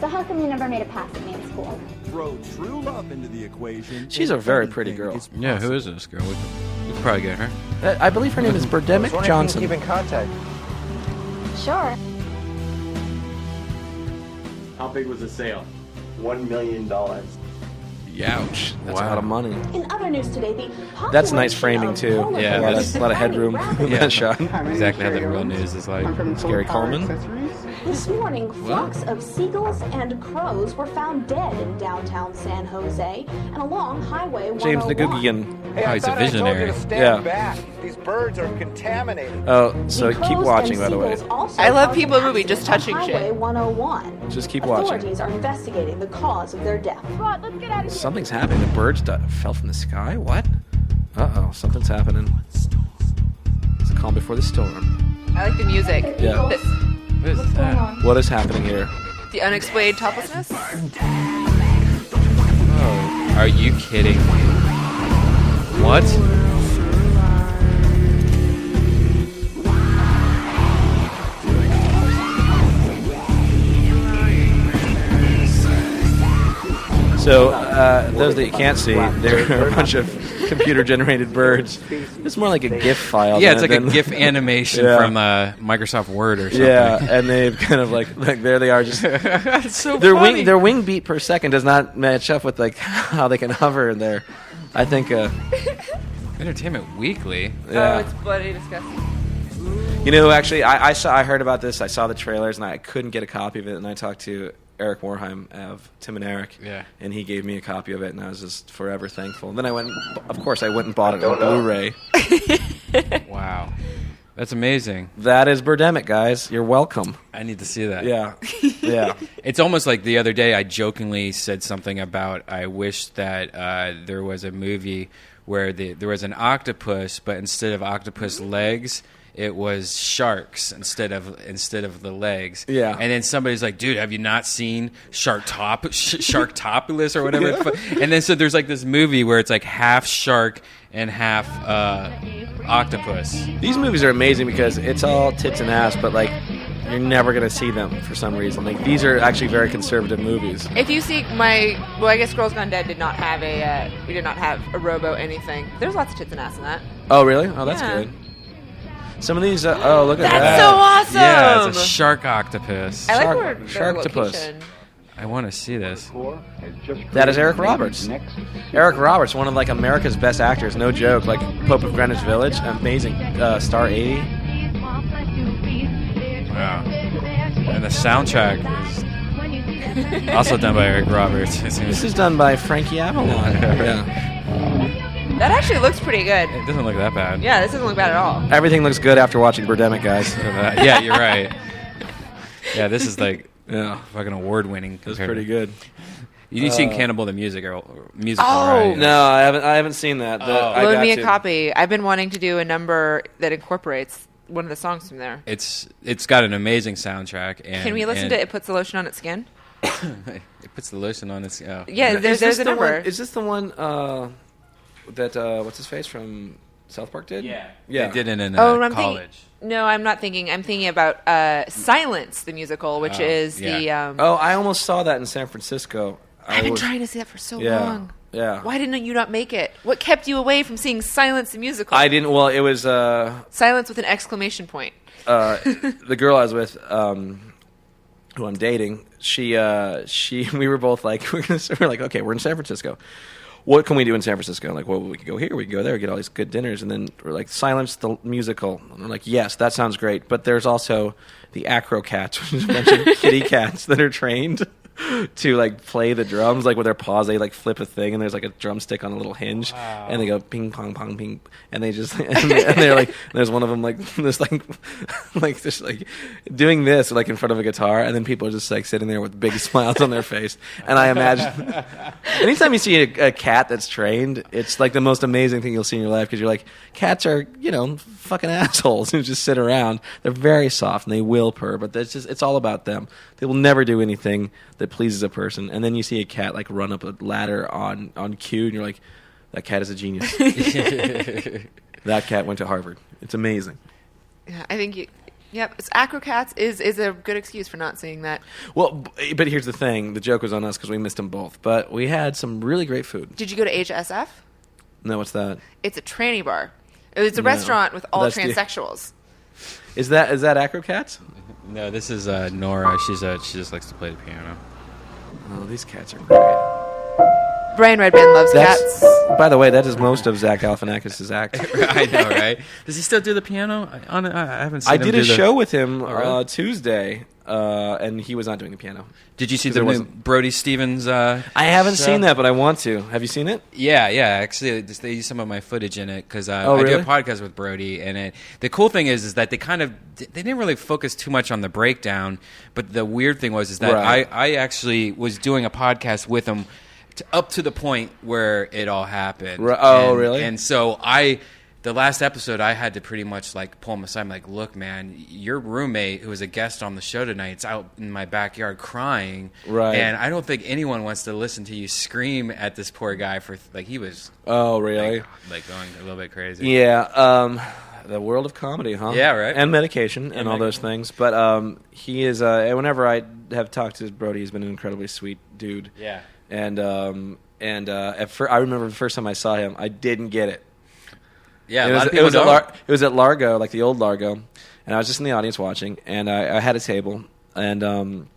So how come you never made a pass at me in school? Throw true love into the equation. She's and a very anything pretty girl. is Yeah, who is possible. this girl? We could probably get her. I believe her name is Birdemic Johnson. Keep in contact. Sure. How big was the sale? $1 million. Ouch. That's a Wow. lot of money. In other news today, the That's nice population framing of too. polar Yeah, a lot bears of, lot of is headroom declining in Yeah. that shot. Exactly how the real news is like. Gary Coleman. This morning, flocks of seagulls and crows were found dead in downtown San Jose and along Highway 101. James Nagugian. Oh, he's a visionary. Yeah. back. These birds are contaminated. Oh, so The keep crows watching, and by the way. seagulls also I love caused people in movie an just accident touching on Highway shit. 101. Just keep watching. Authorities are investigating the cause of their death. Rod, let's get out of here. Something's happening. The birds fell from the sky. What? Uh-oh, something's happening. It's a calm before the storm. I like the music. Yeah. What is that? What is happening here? The unexplained toplessness. Oh, are you kidding me? What? So, those that you can't see, there are a bunch of computer-generated birds. It's more like a GIF file. Yeah, it's than- like a than- GIF animation Yeah. from Microsoft Word or something. Yeah, and they've kind of like there they are. Just That's so their funny. their wing beat per second does not match up with like how they can hover in there. I think. Entertainment Weekly. Yeah. Oh, it's bloody disgusting. You know, actually, I heard about this. I saw the trailers, and I couldn't get a copy of it. And I talked to Eric Warheim of Tim and Eric, Yeah. and he gave me a copy of it, and I was just forever thankful. And then I went, of course, I went and bought it on Blu-ray. Wow. That's amazing. That is Birdemic, guys. You're welcome. I need to see that. Yeah, yeah. It's almost like the other day I jokingly said something about I wish that there was a movie where there was an octopus, but instead of octopus legs, it was sharks instead of the legs. Yeah. And then somebody's like, dude, have you not seen Sharktopulus or whatever? And then so there's like this movie where it's like half shark and half octopus. These movies are amazing because it's all tits and ass, but like you're never gonna see them for some reason. Like these are actually very conservative movies. If you see I guess Girls Gone Dead did not have we did not have a robo anything. There's lots of tits and ass in that. Oh, really? Oh, that's Yeah. good. Some of these. Oh, look at That's that. so awesome. Yeah, it's a shark octopus. I like Shark- where their Sharktopus. location. I want to see this. That is Eric Roberts. Eric Roberts, one of like America's best actors, no joke. Like Pope of Greenwich Village, amazing. Star 80. Wow. And the soundtrack is also done by Eric Roberts. This is done by Frankie Avalon. Yeah. That actually looks pretty good. It doesn't look that bad. Yeah, this doesn't look bad at all. Everything looks good after watching Birdemic, guys. Yeah, you're right. Yeah, this is like Yeah, fucking award-winning. that's pretty good. You've seen Cannibal the musical, Oh. right? No, I haven't seen that. I Loan got me a to. copy. I've been wanting to do a number that incorporates one of the songs from there. It's got an amazing soundtrack. And, Can we listen and to It Puts the Lotion on Its Skin? It puts the lotion on its. Oh. Yeah, Is there's this a the number. one? Is this the one that what's his face from South Park did? Yeah. Yeah. They did it in I'm college. thinking. No, I'm not thinking. I'm thinking about Silence, the musical, which is yeah. the. Oh, I almost saw that in San Francisco. I've been was- trying to see that for so Yeah. long. Yeah. Why didn't you not make it? What kept you away from seeing Silence, the musical? I didn't. Well, it was Silence with an exclamation point. the girl I was with, who I'm dating. She we were both like we're like, okay, we're in San Francisco. What can we do in San Francisco? Like, well, we could go here, we could go there, get all these good dinners, and then we're like, Silence the musical. And we're like, yes, that sounds great, but there's also the Acro Cats, which is a bunch of kitty cats that are trained. to like play the drums, like with their paws. They like flip a thing, and there's like a drumstick on a little hinge, and they go ping pong pong ping, and they just and they're like, there's one of them like this like just like doing this like in front of a guitar, and then people are just like sitting there with big smiles on their face. And I imagine anytime you see a cat that's trained, it's like the most amazing thing you'll see in your life, because you're like, cats are fucking assholes who just sit around. They're very soft and they will purr, but it's all about them. They will never do anything that pleases a person. And then you see a cat like run up a ladder on cue, and you're like, that cat is a genius. That cat went to Harvard. It's amazing. Yeah, I think it's Acrocats is a good excuse for not seeing that. Well, but here's the thing: the joke was on us because we missed them both. But we had some really great food. Did you go to HSF? No, what's that? It's a tranny bar. It's a restaurant with all transsexuals. Is that Acrocats? No, this is Nora. She just likes to play the piano. Oh, these cats are great. Brian Redban loves cats. By the way, that is most of Zach Galifianakis' act. I know, right? Does he still do the piano? I haven't seen him I did do a show with him really? Tuesday, and he was not doing the piano. Did you see the new Brody Stevens I haven't show? seen that, but I want to. Have you seen it? Yeah. Actually, they use some of my footage in it because I really? do a podcast with Brody, and the cool thing is that they didn't really focus too much on the breakdown. But the weird thing was that Right. I actually was doing a podcast with him up to the point where it all happened. Oh, really? And so the last episode, I had to pretty much like pull him aside. I'm like, look, man, your roommate, who was a guest on the show tonight, is out in my backyard crying. Right. And I don't think anyone wants to listen to you scream at this poor guy for he was. Oh, really? Like going a little bit crazy. Yeah. The world of comedy, huh? Yeah, right. And medication and all those things. But he is. Whenever I have talked to Brody, he's been an incredibly sweet dude. Yeah. And I remember the first time I saw him, I didn't get it. Yeah, It was at Largo, like the old Largo, and I was just in the audience watching, and I had a table, and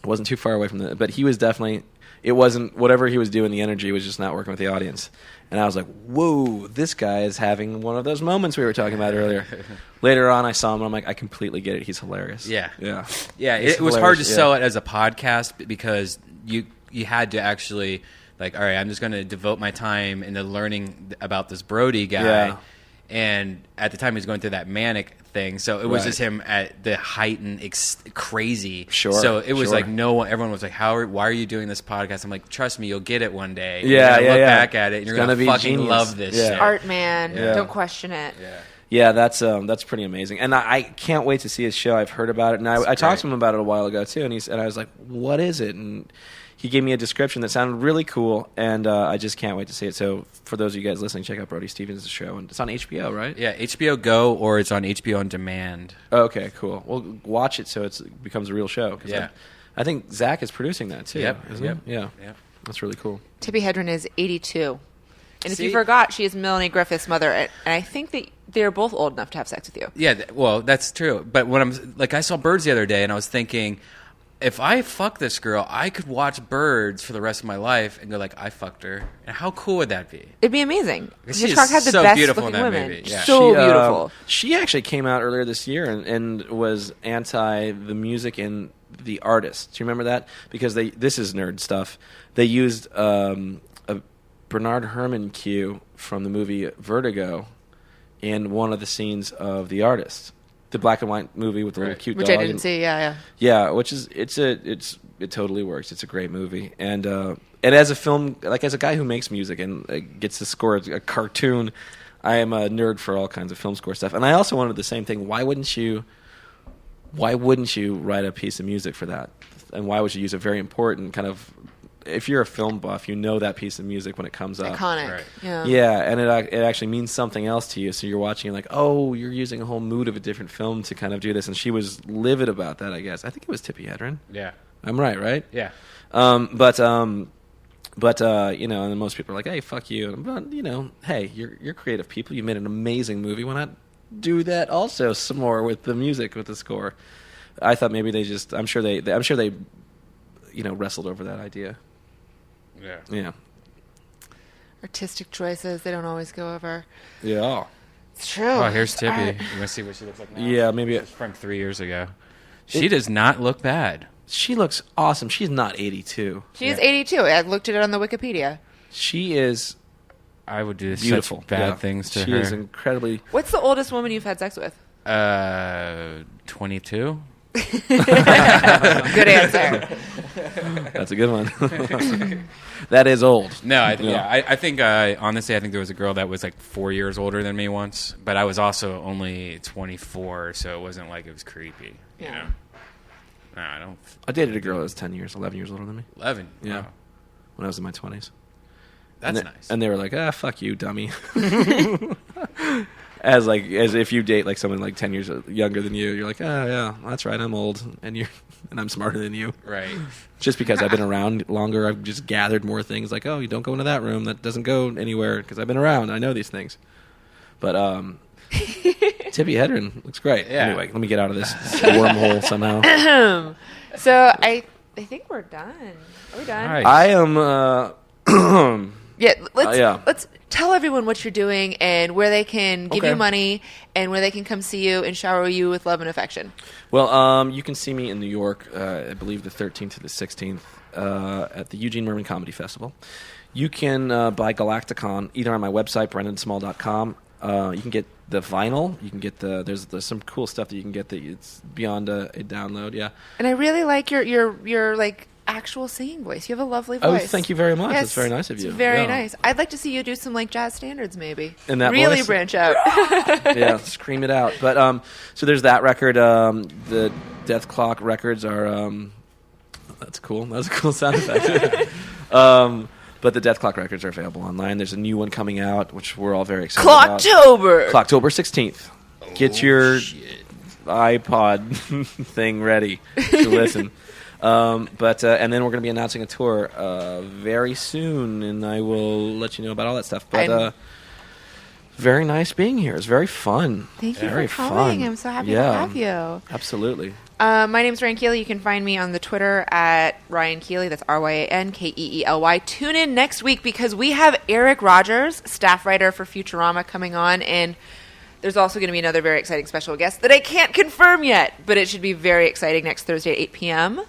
wasn't too far away from but he was definitely, it wasn't, whatever he was doing, the energy was just not working with the audience. And I was like, whoa, this guy is having one of those moments we were talking about earlier. Later on, I saw him, and I'm like, I completely get it. He's hilarious. Yeah. Yeah. Yeah, He's it was hard to hilarious, sell it as a podcast because you had to actually, like, all right, I'm just going to devote my time into learning about this Brody guy. Yeah. And at the time, he was going through that manic thing, so it was just him at the heightened crazy. Sure. So it was sure. like everyone was like, why are you doing this podcast? I'm like, trust me, you'll get it one day. Yeah, Look back at it, and you're gonna gonna be fucking genius. love this Yeah. shit. Art man, Yeah. don't question it. Yeah. Yeah, that's pretty amazing, and I can't wait to see his show. I've heard about it, and I talked to him about it a while ago too, and I was like, "What is it?" And he gave me a description that sounded really cool, and I just can't wait to see it. So for those of you guys listening, check out Brody Stevens' show, and it's on HBO, right? Yeah, HBO Go, or it's on HBO On Demand. Okay, cool. Well, watch it so it becomes a real show. 'Cause Yeah. I think Zach is producing that too. Yep, Isn't yep, it? Yeah, yep. That's really cool. Tippy Hedren is 82. And if you See? forgot, she is Melanie Griffith's mother. And I think that they're both old enough to have sex with you. Yeah, well, that's true. But when I saw Birds the other day, and I was thinking, if I fuck this girl, I could watch Birds for the rest of my life and go like, I fucked her. And how cool would that be? It'd be amazing. She is Hitchcock had the so best beautiful looking in that women. movie, yeah. So beautiful. She actually came out earlier this year and was anti the music in The Artist. Do you remember that? Because this is nerd stuff. They used a Bernard Herrmann cue from the movie Vertigo in one of the scenes of The Artist. The black and white movie with the little cute Which dog. I didn't see, yeah. Yeah, which is it totally works. It's a great movie, and as a film, like as a guy who makes music and gets to score a cartoon, I am a nerd for all kinds of film score stuff. And I also wanted the same thing. Why wouldn't you write a piece of music for that? And why would you use a very important kind of? If you're a film buff, you know that piece of music when it comes up. Iconic. Right. Yeah. Yeah, and it actually means something else to you. So you're watching, you're like, oh, you're using a whole mood of a different film to kind of do this. And she was livid about that, I guess. I think it was Tippy Hedren. Yeah. I'm right? Yeah. But and then most people are like, hey, fuck you. But hey, you're creative people. You made an amazing movie. Why not do that also some more with the music, with the score? I thought maybe I'm sure they wrestled over that idea. Yeah. Yeah. Artistic choices, they don't always go over. Yeah. It's true. Oh, here's Tippy. You want to see what she looks like now? Yeah, maybe This is from 3 years ago. She does not look bad. She looks awesome. She's not 82. She's 82. I looked at it on the Wikipedia. She is I would do beautiful. such bad things to she her. Is incredibly. What's the oldest woman you've had sex with? 22. Good answer. That's a good one. That is old. No, I think honestly, I think there was a girl that was like 4 years older than me once, but I was also only 24, so it wasn't like it was creepy. You know? No, I don't. I dated a girl that was 11 years older than me. 11. Yeah. Wow. When I was in my 20s. That's nice. And they were like, fuck you, dummy. as if you date like someone like 10 years younger than you, you're like, oh yeah, that's right, I'm old, and I'm smarter than you. Right. Just because I've been around longer, I've just gathered more things. Like, oh, you don't go into that room. That doesn't go anywhere because I've been around. I know these things. But Tippi Hedren looks great. Yeah. Anyway, let me get out of this wormhole somehow. So I think we're done. Are we done? All right. I am. Yeah. Yeah. Let's tell everyone what you're doing and where they can give Okay. you money and where they can come see you and shower you with love and affection. Well, you can see me in New York, I believe the 13th to the 16th, at the Eugene Merman Comedy Festival. You can buy Galaktikon either on my website, brendonsmall.com. You can get the vinyl. You can get there's some cool stuff that you can get that it's beyond a download. Yeah. And I really like your like actual singing voice. You have a lovely Oh, voice. thank you very much. Yes, That's very nice of you. It's very Yeah. nice. I'd like to see you do some like jazz standards, maybe. In that really voice? branch out. Yeah, scream it out. But so there's that record. The Death Clock records are. That's cool. That was a cool sound effect. But the Death Clock records are available online. There's a new one coming out, which we're all very excited about. Clocktober 16th. Get your iPod thing ready to listen. But and then we're going to be announcing a tour very soon, and I will let you know about all that stuff. But very nice being here. It's very fun. Thank you very for coming. fun. I'm so happy to have you. Absolutely. My name's Ryan Keely. You can find me on the Twitter at Ryan Keely. That's RyanKeely. Tune in next week because we have Eric Rogers, staff writer for Futurama, coming on, and there's also going to be another very exciting special guest that I can't confirm yet, but it should be very exciting next Thursday at 8 p.m.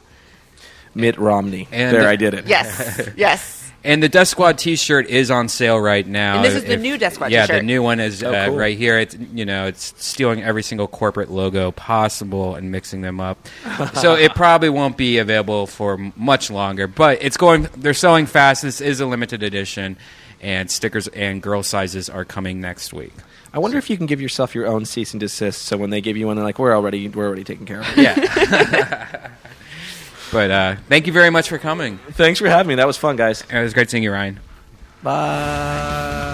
Mitt Romney. And I did it. Yes, yes. And the Death Squad T-shirt is on sale right now. And this is the new Death Squad T-shirt. T-shirt. The new one is cool. right here. It's it's stealing every single corporate logo possible and mixing them up. So it probably won't be available for much longer, but it's going. They're selling fast. This is a limited edition, and stickers and girl sizes are coming next week. I wonder if you can give yourself your own cease and desist. So when they give you one, they're like, "We're already taken care of." It. Yeah. But thank you very much for coming. Thanks for having me. That was fun, guys. It was great seeing you, Ryan. Bye.